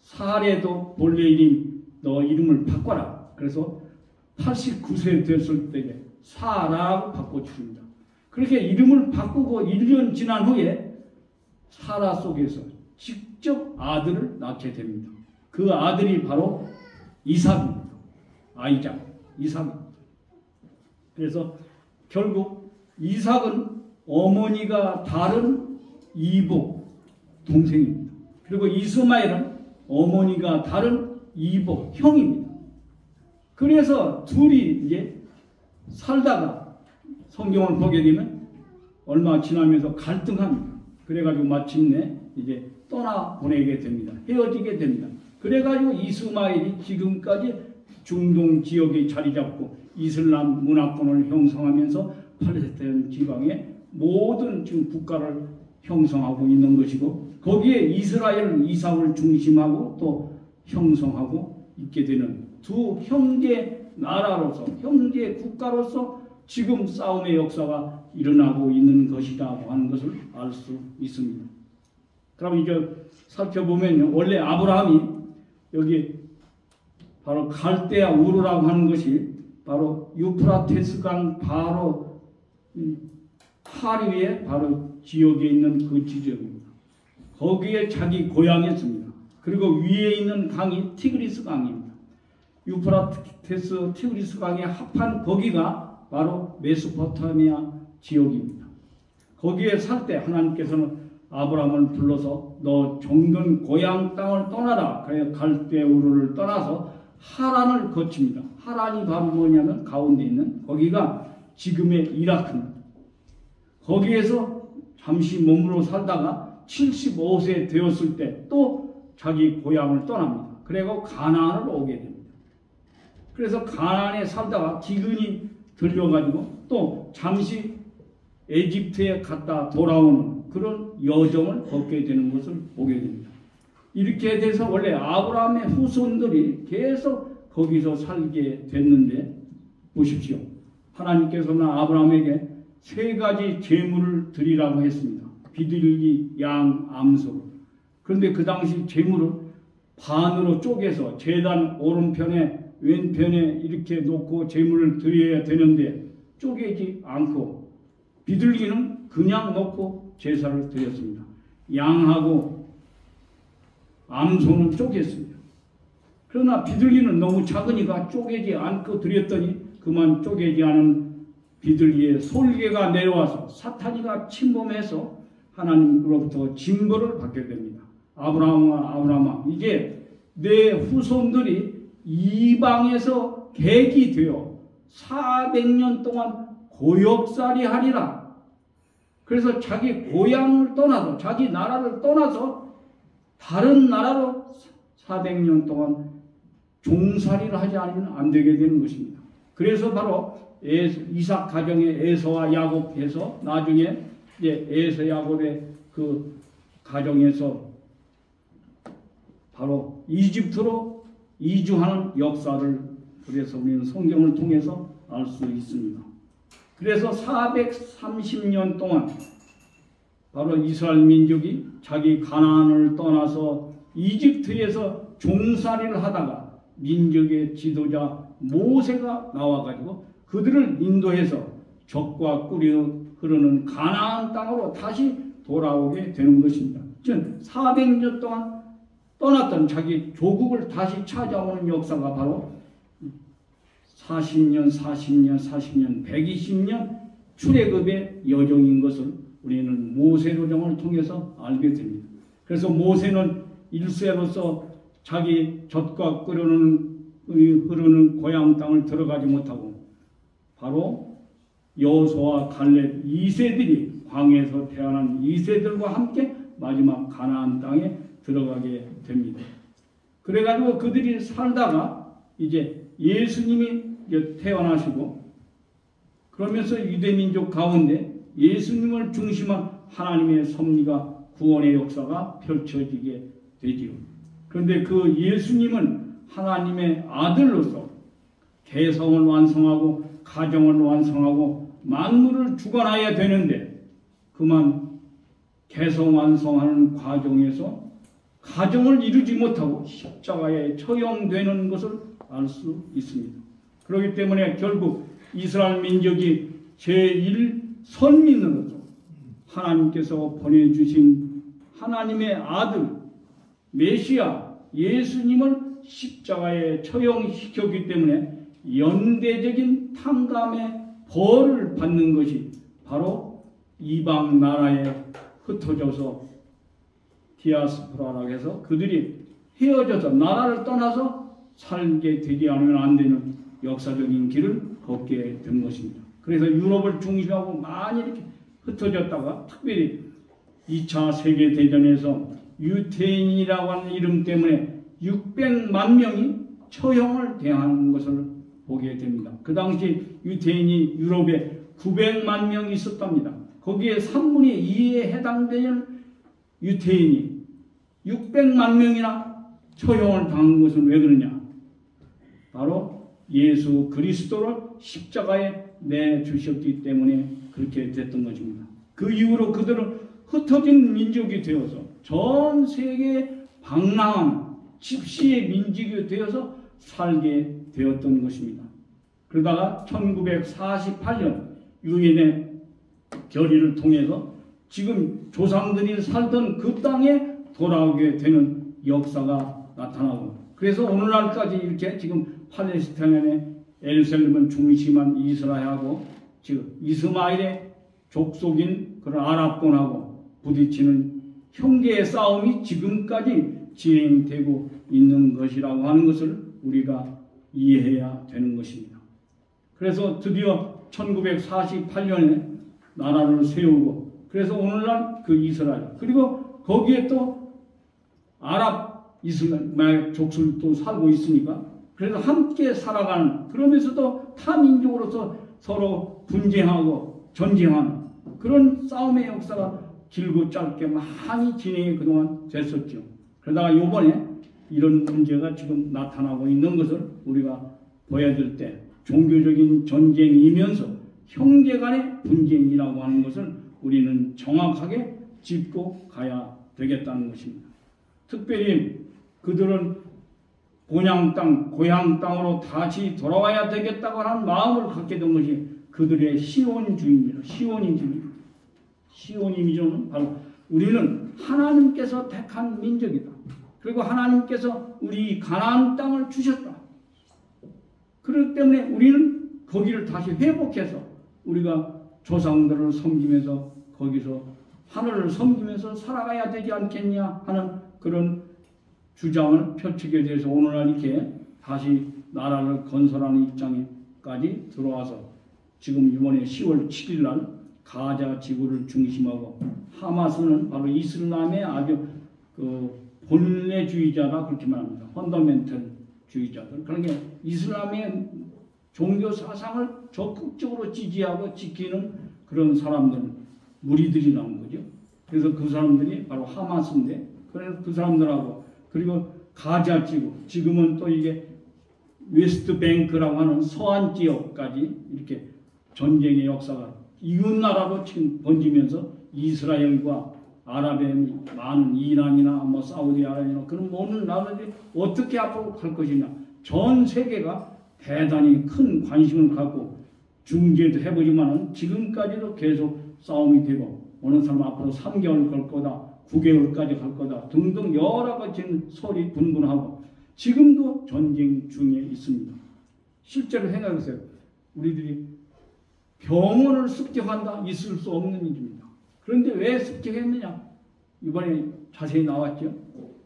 사례도 본래 이름 너 이름을 바꿔라. 그래서 89세 됐을 때 사라라고 바꿔줍니다. 그렇게 이름을 바꾸고 1년 지난 후에 사라 속에서 직접 아들을 낳게 됩니다. 그 아들이 바로 이삭입니다. 이삭입니다. 그래서 결국 이삭은 어머니가 다른 이복 동생입니다. 그리고 이스마엘은 어머니가 다른 이복 형입니다. 그래서 둘이 이제 살다가 성경을 보게 되면 얼마 지나면서 갈등합니다. 그래가지고 마침내 이제 떠나보내게 됩니다. 헤어지게 됩니다. 그래가지고 이스마엘이 지금까지 중동 지역에 자리 잡고 이슬람 문화권을 형성하면서 팔레스타인 지방의 모든 지금 국가를 형성하고 있는 것이고 거기에 이스라엘 이삭을 중심하고 또 형성하고 있게 되는 두 형제 나라로서 형제 국가로서 지금 싸움의 역사가 일어나고 있는 것이라고 하는 것을 알 수 있습니다. 그럼 이제 살펴보면 원래 아브라함이 여기 바로 갈대아 우르라고 하는 것이 바로 유프라테스강 바로 하류의 바로 지역에 있는 그 지역입니다. 거기에 자기 고향이었습니다. 그리고 위에 있는 강이 티그리스 강입니다. 유프라테스 티그리스 강에 합한 거기가 바로 메소포타미아 지역입니다. 거기에 살 때 하나님께서는 아브라함을 불러서 너 정든 고향 땅을 떠나라. 그래서 갈대우르를 떠나서 하란을 거칩니다. 하란이 바로 뭐냐면 가운데 있는 거기가 지금의 이라크입니다. 거기에서 잠시 머물러 살다가 75세 되었을 때 또 자기 고향을 떠납니다. 그리고 가나안을 오게 됩니다. 그래서 가나안에 살다가 기근이 들려가지고 또 잠시 에집트에 갔다 돌아오는 그런 여정을 걷게 되는 것을 보게 됩니다. 이렇게 돼서 원래 아브라함의 후손들이 계속 거기서 살게 됐는데 보십시오. 하나님께서는 아브라함에게 세 가지 제물을 드리라고 했습니다. 비둘기, 양, 암소. 그런데 그 당시 제물을 반으로 쪼개서 제단 오른편에 왼편에 이렇게 놓고 제물을 드려야 되는데 쪼개지 않고 비둘기는 그냥 놓고 제사를 드렸습니다. 양하고 암소는 쪼갰습니다. 그러나 비둘기는 너무 작으니까 쪼개지 않고 드렸더니 그만 쪼개지 않은 비둘기의 솔개가 내려와서 사탄이가 침범해서 하나님으로부터 징벌을 받게 됩니다. 아브라함아 이제 내 후손들이 이방에서 객이 되어 400년 동안 고역살이 하리라. 그래서 자기 고향을 떠나서 자기 나라를 떠나서 다른 나라로 400년 동안 종살이를 하지 않으면 안 되게 되는 것입니다. 그래서 바로 이삭 가정의 에서와 야곱에서 나중에 에서 야곱의 그 가정에서 바로 이집트로 이주하는 역사를 그래서 우리는 성경을 통해서 알 수 있습니다. 그래서 430년 동안 바로 이스라엘 민족이 자기 가나안을 떠나서 이집트에서 종살이를 하다가 민족의 지도자 모세가 나와가지고 그들을 인도해서 적과 꿀이 흐르는 가나안 땅으로 다시 돌아오게 되는 것입니다. 즉 400년 동안 떠났던 자기 조국을 다시 찾아오는 역사가 바로 40년, 40년, 40년, 120년 출애굽의 여정인 것을 우리는 모세로정을 통해서 알게 됩니다. 그래서 모세는 일세로서 자기 젖과 흐르는 고향 땅을 들어가지 못하고 바로 여호수아와 갈렙 2세들이 광야에서 태어난 2세들과 함께 마지막 가나안 땅에 들어가게 됩니다. 그래가지고 그들이 살다가 이제 예수님이 태어나시고 그러면서 유대민족 가운데 예수님을 중심한 하나님의 섭리가 구원의 역사가 펼쳐지게 되지요. 그런데 그 예수님은 하나님의 아들로서 개성을 완성하고 가정을 완성하고 만물을 주관해야 되는데 그만 개성 완성하는 과정에서 가정을 이루지 못하고 십자가에 처형되는 것을 알 수 있습니다. 그렇기 때문에 결국 이스라엘 민족이 제1선민으로서 하나님께서 보내주신 하나님의 아들 메시아 예수님을 십자가에 처형시켰기 때문에 연대적인 탕감의 벌을 받는 것이 바로 이방 나라에 흩어져서 디아스포라라고 해서 그들이 헤어져서 나라를 떠나서 살게 되지 않으면 안 되는 역사적인 길을 걷게 된 것입니다. 그래서 유럽을 중심하고 많이 이렇게 흩어졌다가 특별히 2차 세계대전에서 유태인이라고 하는 이름 때문에 600만 명이 처형을 대한 것을 보게 됩니다. 그 당시 유태인이 유럽에 900만 명이 있었답니다. 거기에 3분의 2에 해당되는 유태인이 600만 명이나 처형을 당한 것은 왜 그러냐? 바로 예수 그리스도를 십자가에 내주셨기 때문에 그렇게 됐던 것입니다. 그 이후로 그들은 흩어진 민족이 되어서 전 세계에 방랑한 집시의 민족이 되어서 살게 되었던 것입니다. 그러다가 1948년 유엔의 결의를 통해서 지금 조상들이 살던 그 땅에 돌아오게 되는 역사가 나타나고 그래서 오늘날까지 이렇게 지금 팔레스타인의 예루살렘을 중심한 이스라엘하고 지금 이스마엘의 족속인 그런 아랍권하고 부딪히는 형제의 싸움이 지금까지 진행되고 있는 것이라고 하는 것을 우리가 이해해야 되는 것입니다. 그래서 드디어 1948년에 나라를 세우고 그래서 오늘날 그 이스라엘 그리고 거기에 또 아랍 이스라엘 족속도 살고 있으니까 그래서 함께 살아가는 그러면서도 타민족으로서 서로 분쟁하고 전쟁하는 그런 싸움의 역사가 길고 짧게 많이 진행이 그동안 됐었죠. 그러다가 이번에 이런 문제가 지금 나타나고 있는 것을 우리가 보여줄 때 종교적인 전쟁이면서 형제간의 분쟁이라고 하는 것을 우리는 정확하게 짚고 가야 되겠다는 것입니다. 특별히 그들은 본향 땅, 고향 땅으로 다시 돌아와야 되겠다고 하는 마음을 갖게 된 것이 그들의 시온주의입니다. 시온이미조는 바로 우리는 하나님께서 택한 민족이다. 그리고 하나님께서 우리 가나안 땅을 주셨다. 그렇기 때문에 우리는 거기를 다시 회복해서 우리가 조상들을 섬기면서 거기서 하늘을 섬기면서 살아가야 되지 않겠냐 하는 그런 주장을 펼치게 돼서 오늘날 이렇게 다시 나라를 건설하는 입장에까지 들어와서 지금 이번에 10월 7일 날 가자 지구를 중심하고 하마스는 바로 이슬람의 아주 그 본래주의자다 그렇게 말합니다. 펀더멘털주의자들. 그러니까 이슬람의 종교 사상을 적극적으로 지지하고 지키는 그런 사람들, 무리들이라는 거죠. 그래서 그 사람들이 바로 하마스인데 그래서 그 사람들하고 그리고 가자 지구, 지금은 또 이게 웨스트뱅크라고 하는 서안 지역까지 이렇게 전쟁의 역사가 이웃나라로 지금 번지면서 이스라엘과 아랍의 많은 이란이나 뭐 사우디아라비아나 그런 모든 나라들이 어떻게 앞으로 갈 것이냐. 전 세계가 대단히 큰 관심을 갖고 중재도 해보지만은 지금까지도 계속 싸움이 되고 어느 사람 앞으로 3개월 갈 거다. 9개월까지 갈 거다 등등 여러 가지 소리 분분하고 지금도 전쟁 중에 있습니다. 실제로 생각해보세요. 우리들이 병원을 습격한다 있을 수 없는 일입니다. 그런데 왜 습격했느냐? 이번에 자세히 나왔죠.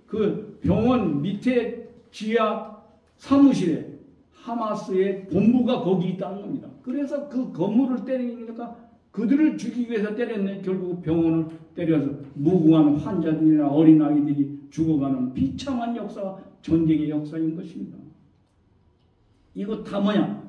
그 병원 밑에 지하 사무실에 하마스의 본부가 거기 있다는 겁니다. 그래서 그 건물을 때리니까 그들을 죽이기 위해서 때렸네. 결국 병원을 때려서 무고한 환자들이나 어린아이들이 죽어가는 비참한 역사가 전쟁의 역사인 것입니다. 이거 다 뭐냐?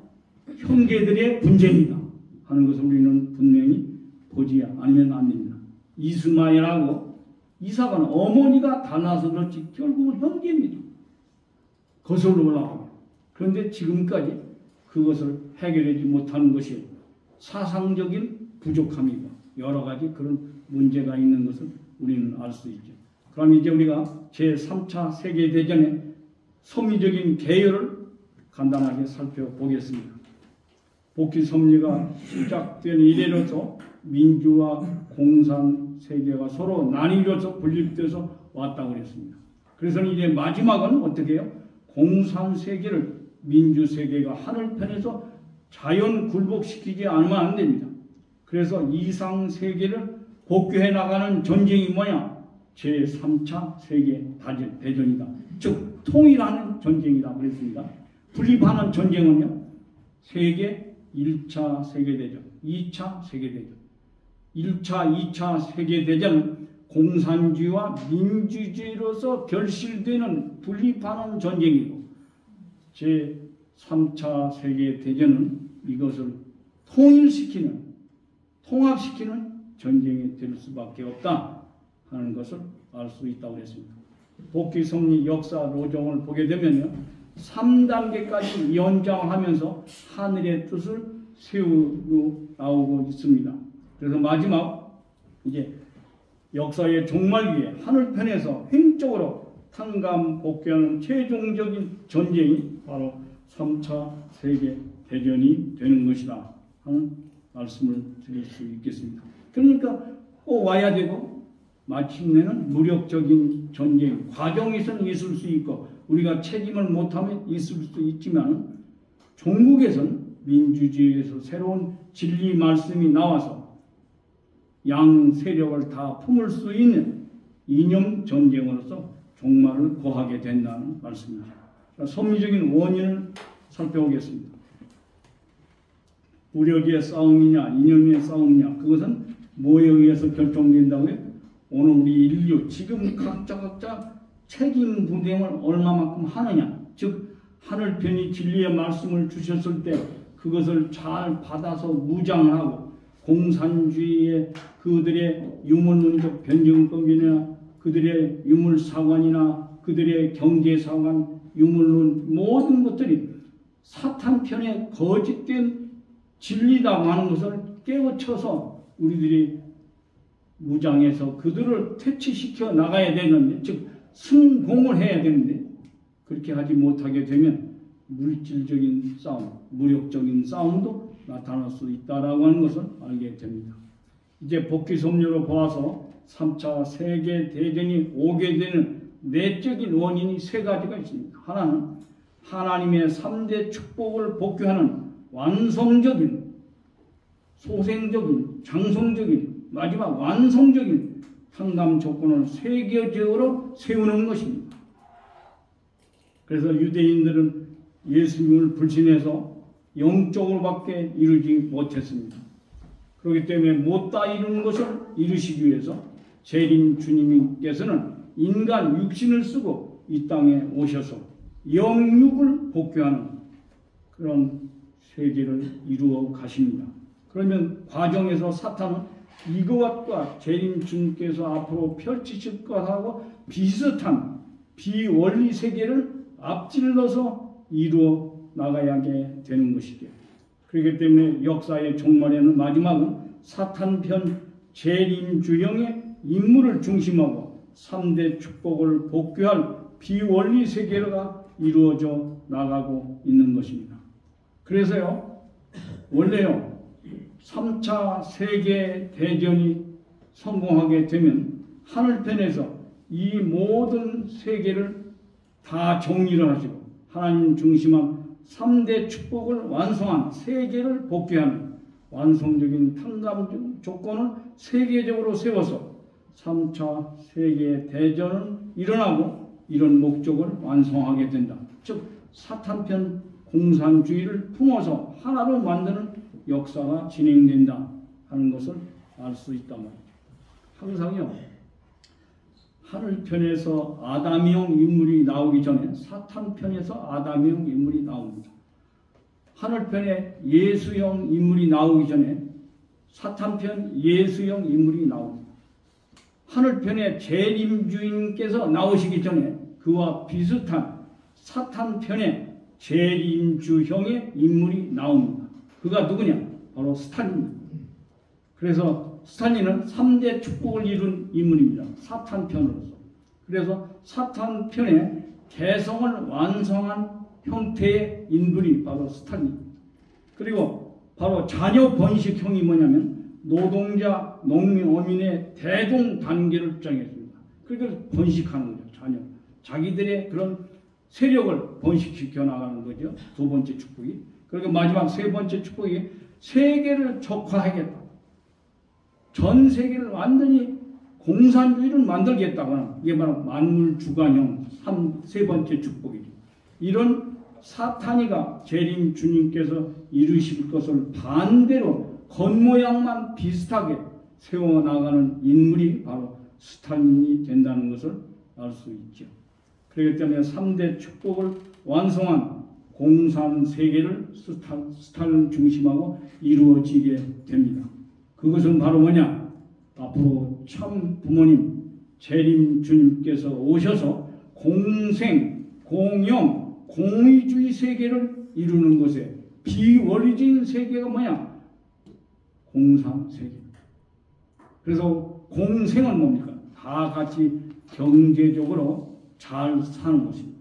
형제들의 분쟁이다 하는 것을 우리는 분명히 보지 않으면 안 됩니다. 이스마엘하고 이삭은 어머니가 달라서 그렇지 결국은 형제입니다. 거슬러 올라가고. 그런데 지금까지 그것을 해결하지 못하는 것이 사상적인 부족함이고 여러 가지 그런 문제가 있는 것을 우리는 알 수 있죠. 그럼 이제 우리가 제3차 세계대전의 섭리적인 개요를 간단하게 살펴보겠습니다. 복귀 섭리가 시작된 이래로서 민주와 공산 세계가 서로 나뉘어서 분립돼서 왔다고 그랬습니다. 그래서 이제 마지막은 어떻게 해요? 공산 세계를 민주 세계가 하늘편에서 자연 굴복시키지 않으면 안 됩니다. 그래서 이상 세계를 복귀해 나가는 전쟁이 뭐냐? 제3차 세계 대전이다. 즉 통일하는 전쟁이다 그랬습니다. 분립하는 전쟁은요. 세계 1차 세계대전, 2차 세계대전. 1차, 2차 세계대전은 공산주의와 민주주의로서 결실되는 분립하는 전쟁이고 제3차 세계대전은 이것을 통일시키는, 통합시키는 전쟁이 될 수밖에 없다 하는 것을 알 수 있다고 했습니다. 복귀 섭리 역사 로정을 보게 되면요. 3단계까지 연장하면서 하늘의 뜻을 세우고 나오고 있습니다. 그래서 마지막 이제 역사의 종말기에 하늘편에서 횡적으로 탕감 복귀하는 최종적인 전쟁이 바로 3차 세계 대전이 되는 것이다 하는 말씀을 드릴 수 있겠습니다. 그러니까 꼭 와야 되고 마침내는 무력적인 전쟁 과정에서는 있을 수 있고 우리가 책임을 못하면 있을 수 있지만 종국에서는 민주주의에서 새로운 진리 말씀이 나와서 양 세력을 다 품을 수 있는 이념 전쟁으로서 종말을 고하게 된다는 말씀입니다. 섭리적인 원인을 살펴보겠습니다. 무력의 싸움이냐 이념의 싸움이냐 그것은 뭐에 의해서 결정된다고요? 오늘 우리 인류 지금 각자 책임 분담을 얼마만큼 하느냐 즉 하늘편이 진리의 말씀을 주셨을 때 그것을 잘 받아서 무장하고 공산주의의 그들의 유물론적 변증법이나 그들의 유물사관이나 그들의 경제사관 유물론 모든 것들이 사탄 편에 거짓된 진리라고 하는 것을 깨우쳐서 우리들이 무장해서 그들을 퇴치시켜 나가야 되는데 즉 승공을 해야 되는데 그렇게 하지 못하게 되면 물질적인 싸움, 무력적인 싸움도 나타날 수 있다라고 하는 것을 알게 됩니다. 이제 복귀 섭리로 보아서 3차 세계 대전이 오게 되는 내적인 원인이 세 가지가 있습니다. 하나는 하나님의 3대 축복을 복귀하는 완성적인, 소생적인, 장성적인, 마지막 완성적인 상담 조건을 세계적으로 세우는 것입니다. 그래서 유대인들은 예수님을 불신해서 영적으로밖에 이루지 못했습니다. 그렇기 때문에 못다 이루는 것을 이루시기 위해서 재림 주님께서는 인간 육신을 쓰고 이 땅에 오셔서 영육을 복귀하는 그런 세계를 이루어 가십니다. 그러면 과정에서 사탄은 이것과 재림 주님께서 앞으로 펼치실 것하고 비슷한 비원리 세계를 앞질러서 이루어 나가야게 되는 것이죠. 그렇기 때문에 역사의 종말에는 마지막은 사탄 편 재림 주형의 임무를 중심하고 3대 축복을 복귀할 비원리 세계가 이루어져 나가고 있는 것입니다. 그래서요, 원래요, 3차 세계 대전이 성공하게 되면 하늘편에서 이 모든 세계를 다 정리를 하시고 하나님 중심한 3대 축복을 완성한 세계를 복귀하는 완성적인 탕감 조건을 세계적으로 세워서 3차 세계대전은 일어나고 이런 목적을 완성하게 된다. 즉 사탄편 공산주의를 품어서 하나로 만드는 역사가 진행된다 하는 것을 알 수 있단 말이죠. 항상요, 하늘편에서 아담형 인물이 나오기 전에 사탄편에서 아담형 인물이 나옵니다. 하늘편에 예수형 인물이 나오기 전에 사탄편 예수형 인물이 나옵니다. 하늘편에 재림주인께서 나오시기 전에 그와 비슷한 사탄편에 재림주형의 인물이 나옵니다. 그가 누구냐? 바로 스탈린입니다. 그래서 스탈린은 3대 축복을 이룬 인물입니다. 사탄편으로서. 그래서 사탄편의 개성을 완성한 형태의 인물이 바로 스탈린. 그리고 바로 자녀 번식형이 뭐냐면 노동자, 농민, 어민의 대동단계를 주장했습니다. 그러니까 번식하는 거죠. 자녀. 자기들의 그런 세력을 번식시켜 나가는 거죠. 두 번째 축복이. 그리고 마지막 세 번째 축복이 세계를 적화하겠다. 전 세계를 완전히 공산주의를 만들겠다고 하는 이게 바로 만물주관형 세 번째 축복이죠. 이런 사탄이가 재림 주님께서 이루실 것을 반대로 겉모양만 비슷하게 세워나가는 인물이 바로 스탈린이 된다는 것을 알 수 있죠. 그렇기 때문에 3대 축복을 완성한 공산세계를 스탈린 중심하고 이루어지게 됩니다. 그것은 바로 뭐냐? 앞으로 참 부모님 재림 주님께서 오셔서 공생, 공영, 공의주의 세계를 이루는 것에 비원리적인 세계가 뭐냐? 공산세계. 그래서 공생은 뭡니까? 다 같이 경제적으로 잘 사는 것입니다.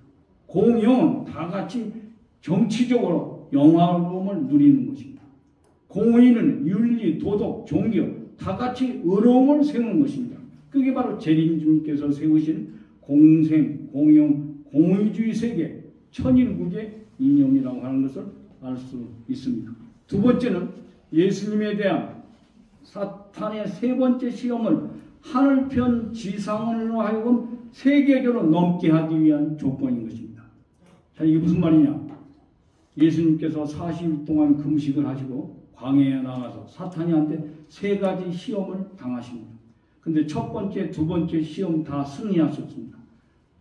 공영은 다 같이 정치적으로 영화로움을 누리는 것입니다. 공의는 윤리, 도덕, 종교 다 같이 의로움을 세우는 것입니다. 그게 바로 재림주님께서 세우신 공생, 공영, 공의주의 세계 천일국의 이념이라고 하는 것을 알 수 있습니다. 두 번째는 예수님에 대한 사탄의 세 번째 시험을 하늘편 지상으로 하여금 세계적으로 넘게 하기 위한 조건인 것입니다. 자, 이게 무슨 말이냐? 예수님께서 40일 동안 금식을 하시고 광야에 나가서 사탄이한테 세 가지 시험을 당하십니다. 근데 첫 번째, 두 번째 시험 다 승리하셨습니다.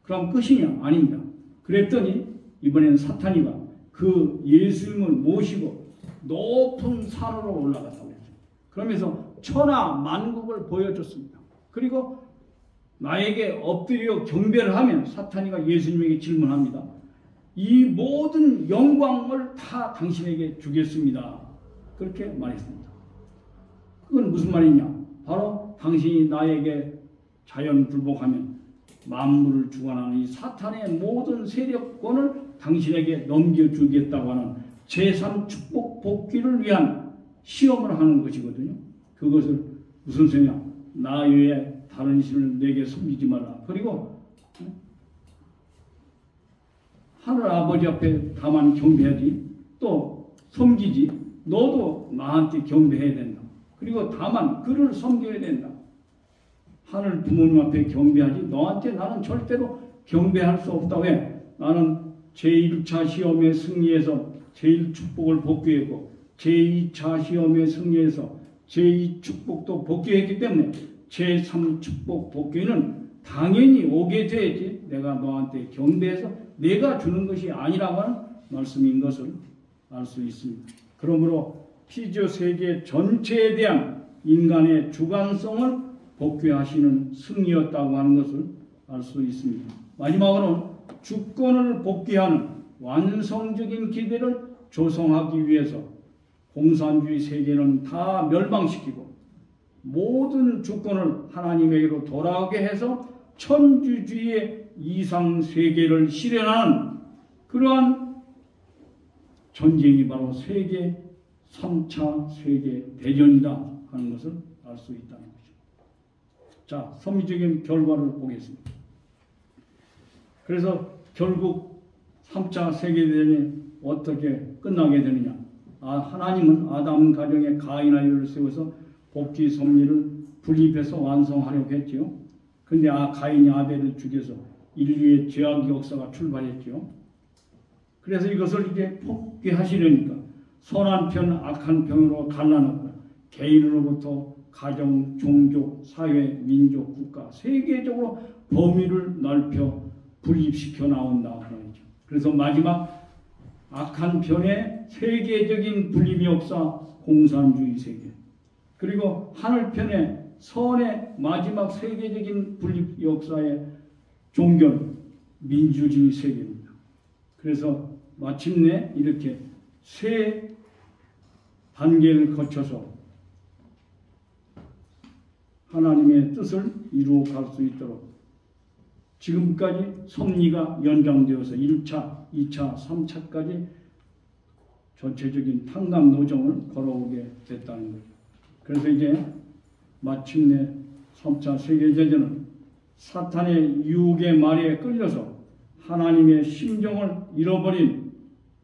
그럼 끝이냐? 아닙니다. 그랬더니 이번엔 사탄이가 그 예수님을 모시고 높은 산으로 올라갔다고 했어요. 그러면서 천하 만국을 보여줬습니다. 그리고 나에게 엎드려 경배를 하면 사탄이가 예수님에게 질문합니다. 이 모든 영광을 다 당신에게 주겠습니다. 그렇게 말했습니다. 그건 무슨 말이냐? 바로 당신이 나에게 자연 불복하면 만물을 주관하는 이 사탄의 모든 세력권을 당신에게 넘겨주겠다고 하는 제3축복 복귀를 위한 시험을 하는 것이거든요. 그것을 무슨 소리냐? 나 외에 다른 신을 내게 섬기지 말라. 그리고 하늘 아버지 앞에 다만 경배하지 또 섬기지 너도 나한테 경배해야 된다. 그리고 다만 그를 섬겨야 된다. 하늘 부모님 앞에 경배하지 너한테 나는 절대로 경배할 수 없다. 왜? 나는 제1차 시험에 승리해서 제1축복을 복귀했고 제2차 시험에 승리해서 제2축복도 복귀했기 때문에 제3축복 복귀는 당연히 오게 돼야지 내가 너한테 경배해서 내가 주는 것이 아니라고 하는 말씀인 것을 알 수 있습니다. 그러므로 피조 세계 전체에 대한 인간의 주관성을 복귀하시는 승리였다고 하는 것을 알 수 있습니다. 마지막으로는 주권을 복귀하는 완성적인 기대를 조성하기 위해서 공산주의 세계는 다 멸망시키고 모든 주권을 하나님에게로 돌아오게 해서 천주주의의 이상세계를 실현하는 그러한 전쟁이 바로 세계 3차 세계대전이다 하는 것을 알 수 있다는 것입니다. 자, 선미적인 결과를 보겠습니다. 그래서 결국 3차 세계대전이 어떻게 끝나게 되느냐? 하나님은 아담 가정에 가인 아이를 세워서 복지 섭리를 분립해서 완성하려고 했죠. 근데 가인이 아벨을 죽여서 인류의 죄악 역사가 출발했죠. 그래서 이것을 이제 복귀하시려니까 선한 편, 악한 편으로 갈라놓고 개인으로부터 가정, 종족, 사회, 민족, 국가, 세계적으로 범위를 넓혀 분립시켜 나온다. 그래서 마지막 악한 편의 세계적인 분립이 없어 공산주의 세계, 그리고 하늘편의 선의 마지막 세계적인 분립 역사의 종교는 민주주의 세계입니다. 그래서 마침내 이렇게 세 단계를 거쳐서 하나님의 뜻을 이루어 갈 수 있도록 지금까지 섭리가 연장되어서 1차, 2차, 3차까지 전체적인 탕감 노정을 걸어오게 됐다는 거죠. 그래서 이제 마침내 3차 세계대전은 사탄의 유혹의 말에 끌려서 하나님의 심정을 잃어버린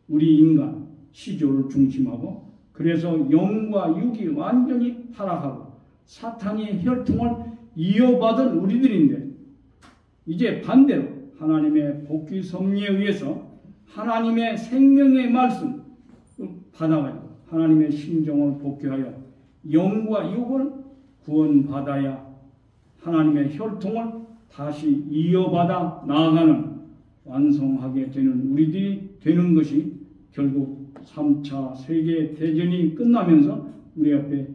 우리 인간, 시조를 중심하고, 그래서 영과 육이 완전히 타락하고 사탄의 혈통을 이어받은 우리들인데, 이제 반대로 하나님의 복귀 섭리에 의해서 하나님의 생명의 말씀을 받아가지고 하나님의 심정을 복귀하여 영과 육을 구원받아야 하나님의 혈통을 다시 이어받아 나아가는 완성하게 되는 우리들이 되는 것이 결국 3차 세계대전이 끝나면서 우리 앞에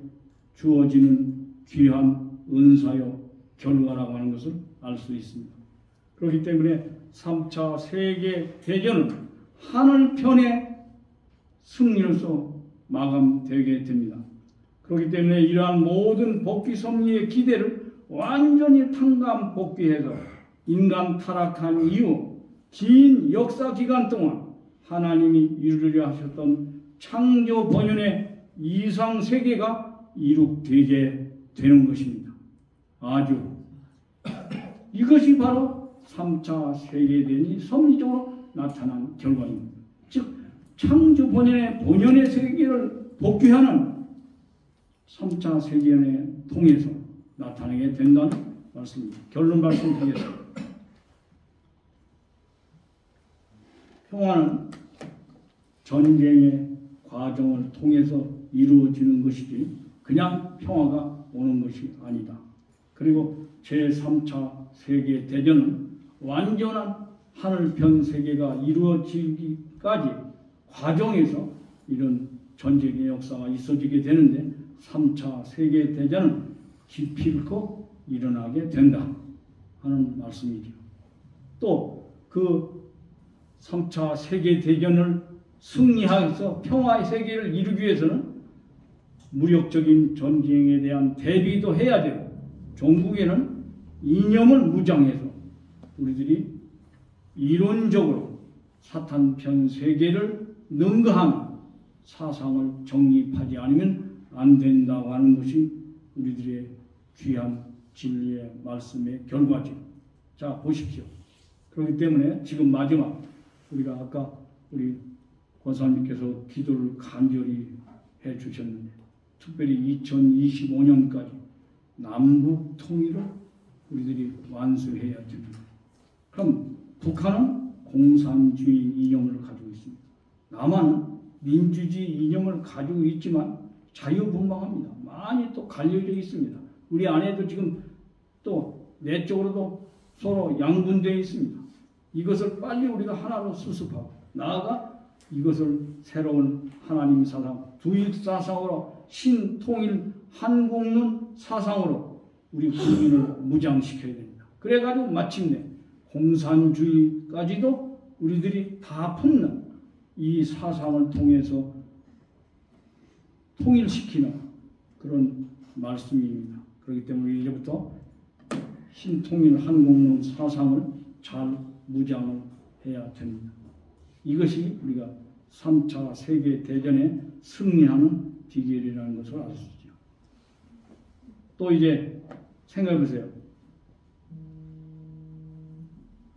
주어지는 귀한 은사요 결과라고 하는 것을 알 수 있습니다. 그렇기 때문에 3차 세계대전은 하늘편의 승리로서 마감되게 됩니다. 그렇기 때문에 이러한 모든 복귀 섭리의 기대를 완전히 탕감 복귀해서 인간 타락한 이후 긴 역사 기간 동안 하나님이 이루려 하셨던 창조 번연의 이상 세계가 이룩되게 되는 것입니다. 아주 이것이 바로 3차 세계대전이 섭리적으로 나타난 결과입니다. 즉 창조 본연의 세계를 복귀하는 3차 세계대전을 통해서 나타나게 된다는 말씀입니다. 결론 말씀드리겠습니다. 평화는 전쟁의 과정을 통해서 이루어지는 것이지 그냥 평화가 오는 것이 아니다. 그리고 제3차 세계대전은 완전한 하늘편 세계가 이루어지기까지 과정에서 이런 전쟁의 역사가 있어지게 되는데 3차 세계대전은 기필코 일어나게 된다 하는 말씀이죠. 또 그 3차 세계대전을 승리해서 평화의 세계를 이루기 위해서는 무력적인 전쟁에 대한 대비도 해야 되고, 종국에는 이념을 무장해서 우리들이 이론적으로 사탄편 세계를 능가하는 사상을 정립하지 않으면 안 된다고 하는 것이 우리들의 귀한 진리의 말씀의 결과죠. 자, 보십시오. 그렇기 때문에 지금 마지막 우리가 아까 우리 권사님께서 기도를 간절히 해 주셨는데, 특별히 2025년까지 남북 통일을 우리들이 완수해야 됩니다. 그럼 북한은 공산주의 이념을 가지고 있습니다. 남한은 민주주의 이념을 가지고 있지만 자유분방합니다. 많이 또 갈려져 있습니다. 우리 안에도 지금 또 내적으로도 서로 양분되어 있습니다. 이것을 빨리 우리가 하나로 수습하고 나아가 이것을 새로운 하나님 사상, 두일 사상으로 신통일 한국론 사상으로 우리 국민을 무장시켜야 됩니다. 그래가지고 마침내 공산주의까지도 우리들이 다 품는 이 사상을 통해서 통일시키는 그런 말씀입니다. 그렇기 때문에 이제부터 신통일 한국론 사상을 잘 무장을 해야 됩니다. 이것이 우리가 3차 세계대전에 승리하는 비결이라는 것을 알 수 있죠. 또 이제 생각해 보세요.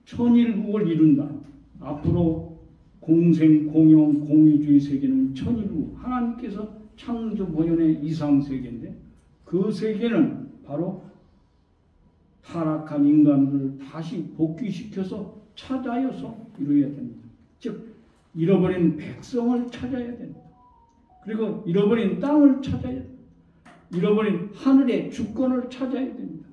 천일국을 이룬다. 앞으로 공생, 공영, 공의주의 세계는 천일구 하나님께서 창조 본연의 이상 세계인데 그 세계는 바로 타락한 인간을 다시 복귀시켜서 찾아여서 이루어야 됩니다. 즉 잃어버린 백성을 찾아야 됩니다. 그리고 잃어버린 땅을 찾아야 됩니다. 잃어버린 하늘의 주권을 찾아야 됩니다.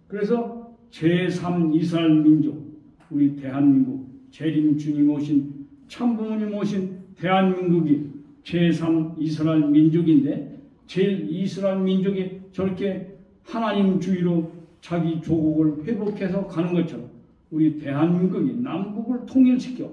그래서 제3 이스라엘 민족, 우리 대한민국 재림 주님 오신 참부모님 오신 대한민국이 제3 이스라엘 민족인데 제2 이스라엘 민족이 저렇게 하나님 주의로 자기 조국을 회복해서 가는 것처럼 우리 대한민국이 남북을 통일시켜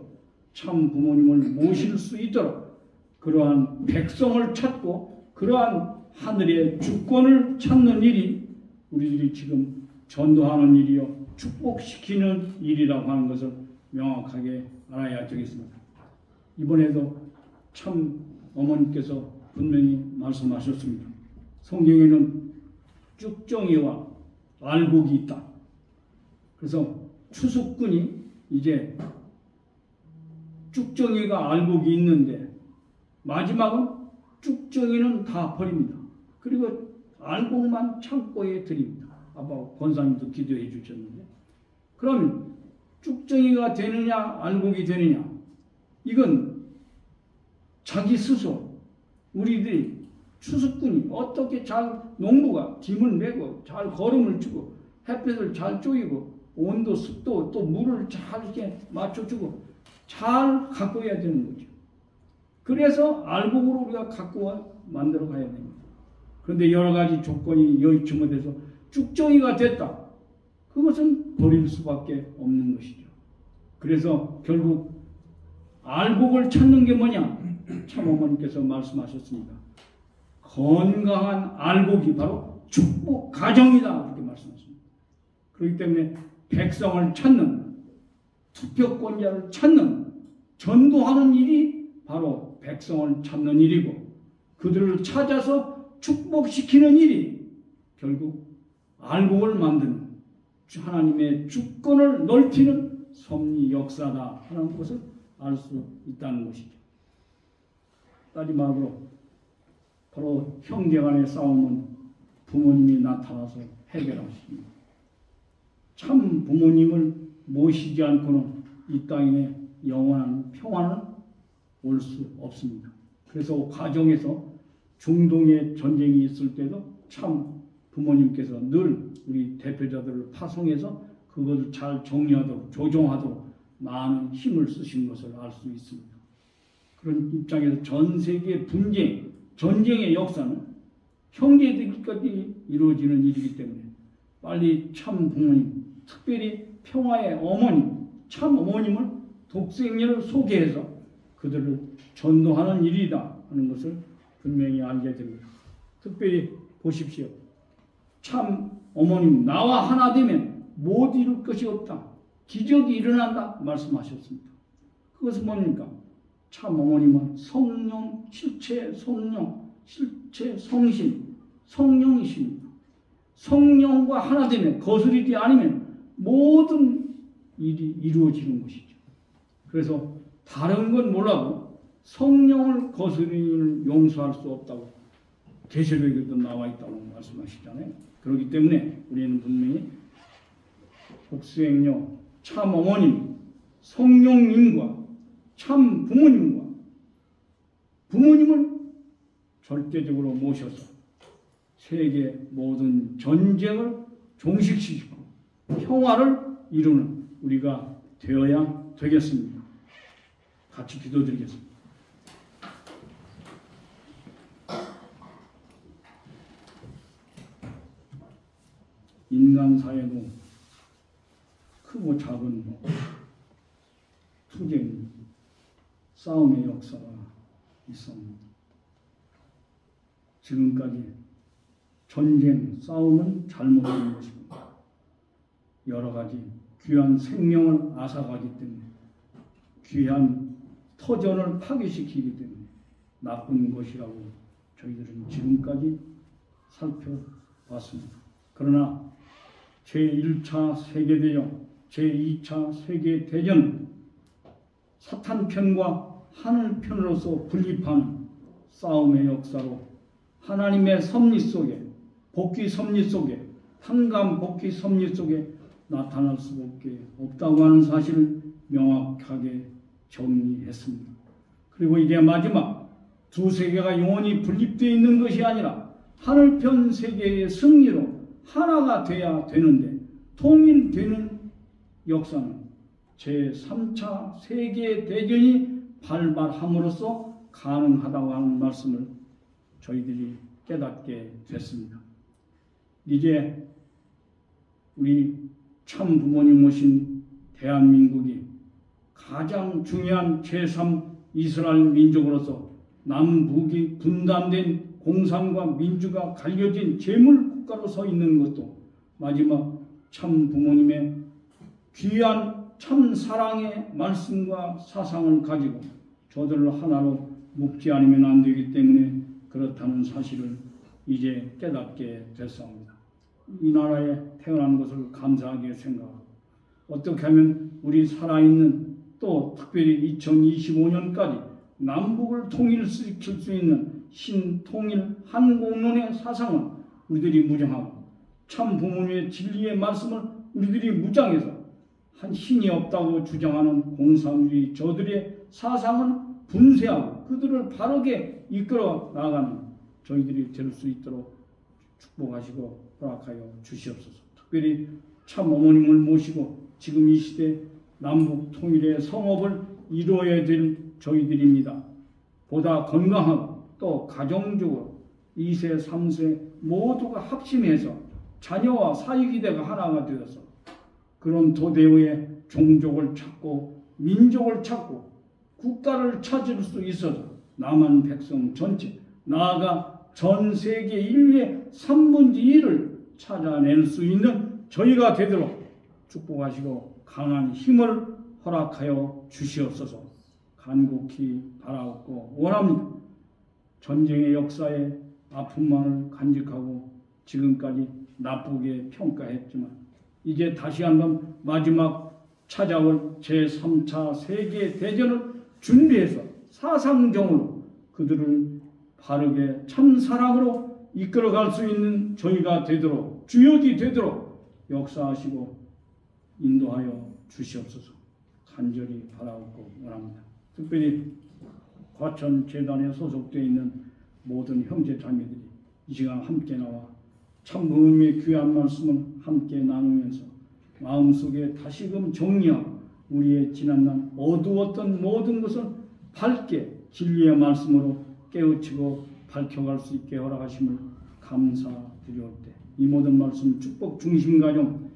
참 부모님을 모실 수 있도록 그러한 백성을 찾고 그러한 하늘의 주권을 찾는 일이 우리들이 지금 전도하는 일이요 축복시키는 일이라고 하는 것을 명확하게 알아야 되겠습니다. 이번에도 참 어머니께서 분명히 말씀하셨습니다. 성경에는 쭉정이와 알곡이 있다. 그래서 추수꾼이 이제 쭉정이가 알곡이 있는데 마지막은 쭉정이는 다 버립니다. 그리고 알곡만 창고에 드립니다. 아까 권사님도 기도해 주셨는데 그러면 쭉정이가 되느냐 알곡이 되느냐 이건 자기 스스로 우리들이 추수꾼이 어떻게 잘 농부가 짐을 메고 잘 거름을 주고 햇볕을 잘 쪼이고 온도 습도 또 물을 잘 이렇게 맞춰주고 잘 가꿔야 되는 거죠. 그래서 알곡으로 우리가 가꾸어 만들어 가야 됩니다. 그런데 여러 가지 조건이 여의치 못해서 쭉정이가 됐다. 그것은 버릴 수밖에 없는 것이죠. 그래서 결국 알곡을 찾는 게 뭐냐? 참어머니께서 말씀하셨습니다. 건강한 알곡이 바로 축복 가정이다. 그렇게 말씀하셨습니다. 그렇기 때문에 백성을 찾는 투표권자를 찾는 전도하는 일이 바로 백성을 찾는 일이고 그들을 찾아서 축복시키는 일이 결국 알곡을 만드는 하나님의 주권을 넓히는 섭리 역사다 하는 것을 알 수 있다는 것이죠. 마지막으로 바로 형제 간의 싸움은 부모님이 나타나서 해결하십니다. 참 부모님을 모시지 않고는 이 땅에 영원한 평화는 올 수 없습니다. 그래서 가정에서 중동의 전쟁이 있을 때도 참 부모님께서 늘 우리 대표자들을 파송해서 그것을 잘 정리하도록 조정하도록 많은 힘을 쓰신 것을 알 수 있습니다. 그런 입장에서 전 세계 분쟁, 전쟁의 역사는 형제들끼리 이루어지는 일이기 때문에 빨리 참 부모님, 특별히 평화의 어머니, 참 어머님을 독생녀를 소개해서 그들을 전도하는 일이다 하는 것을 분명히 알게 됩니다. 특별히 보십시오. 참 어머님 나와 하나 되면 못 이룰 것이 없다. 기적이 일어난다 말씀하셨습니다. 그것은 뭡니까? 참 어머님은 성령, 실체 성령, 실체 성신, 성령이십니다. 성령과 하나 되면 거스르지 않으면 모든 일이 이루어지는 것이죠. 그래서 다른 건 몰라도 성령을 거스르는 용서할 수 없다고 계시록에도 나와 있다고 말씀하시잖아요. 그렇기 때문에 우리는 분명히 복수행녀, 참 어머님, 성령님과 참 부모님을 절대적으로 모셔서 세계 모든 전쟁을 종식시키고 평화를 이루는 우리가 되어야 되겠습니다. 같이 기도드리겠습니다. 인간 사회도 크고 작은 투쟁, 싸움의 역사가 있습니다. 지금까지 전쟁, 싸움은 잘못된 것입니다. 여러 가지 귀한 생명을 앗아가기 때문에 귀한 터전을 파괴시키기 때문에 나쁜 것이라고 저희들은 지금까지 살펴봤습니다. 그러나 제1차 세계대전, 제2차 세계대전 사탄 편과 하늘 편으로서 분립하는 싸움의 역사로 하나님의 섭리 속에, 복귀 섭리 속에, 한감 복귀 섭리 속에 나타날 수밖에 없다고 하는 사실을 명확하게 정리했습니다. 그리고 이제 마지막 두 세계가 영원히 분립되어 있는 것이 아니라 하늘편 세계의 승리로 하나가 돼야 되는데 통일되는 역사는 제3차 세계대전이 발발함으로써 가능하다고 하는 말씀을 저희들이 깨닫게 됐습니다. 이제 우리 참 부모님 모신 대한민국이 가장 중요한 제3 이스라엘 민족으로서 남북이 분단된 공산과 민주가 갈려진 재물 국가로 서 있는 것도 마지막 참 부모님의 귀한 참 사랑의 말씀과 사상을 가지고 저들을 하나로 묶지 않으면 안 되기 때문에 그렇다는 사실을 이제 깨닫게 됐습니다. 이 나라에 태어난 것을 감사하게 생각하고 어떻게 하면 우리 살아있는 또 특별히 2025년까지 남북을 통일시킬 수 있는 신통일 한국론의 사상을 우리들이 무장하고 참 부모님의 진리의 말씀을 우리들이 무장해서 한 신이 없다고 주장하는 공산주의 저들의 사상을 분쇄하고 그들을 바르게 이끌어 나가는 저희들이 될 수 있도록 축복하시고 허락하여 주시옵소서. 특별히 참 어머님을 모시고 지금 이 시대 남북 통일의 성업을 이루어야 될 저희들입니다. 보다 건강하고 또 가정적으로 2세, 3세 모두가 합심해서 자녀와 사위기대가 하나가 되어서 그런 도대의 종족을 찾고 민족을 찾고 국가를 찾을 수 있어서 남한 백성 전체 나아가 전 세계 인류의 3분의 1을 찾아낼 수 있는 저희가 되도록 축복하시고 강한 힘을 허락하여 주시옵소서. 간곡히 바라옵고 원합니다. 전쟁의 역사에 아픔만을 간직하고 지금까지 나쁘게 평가했지만 이제 다시 한번 마지막 찾아올 제3차 세계대전을 준비해서 사상정으로 그들을 바르게 참사랑으로 이끌어갈 수 있는 저희가 되도록 주역이 되도록 역사하시고 인도하여 주시옵소서. 간절히 바라옵고 원합니다. 특별히 과천재단에 소속되어 있는 모든 형제 자매들이 이 시간 함께 나와 참 부모님의 귀한 말씀을 함께 나누면서 마음속에 다시금 정리하고 우리의 지난날 어두웠던 모든 것을 밝게 진리의 말씀으로 깨우치고 밝혀갈 수 있게 허락하심을 감사드리옵되 이 모든 말씀 축복 중심 가정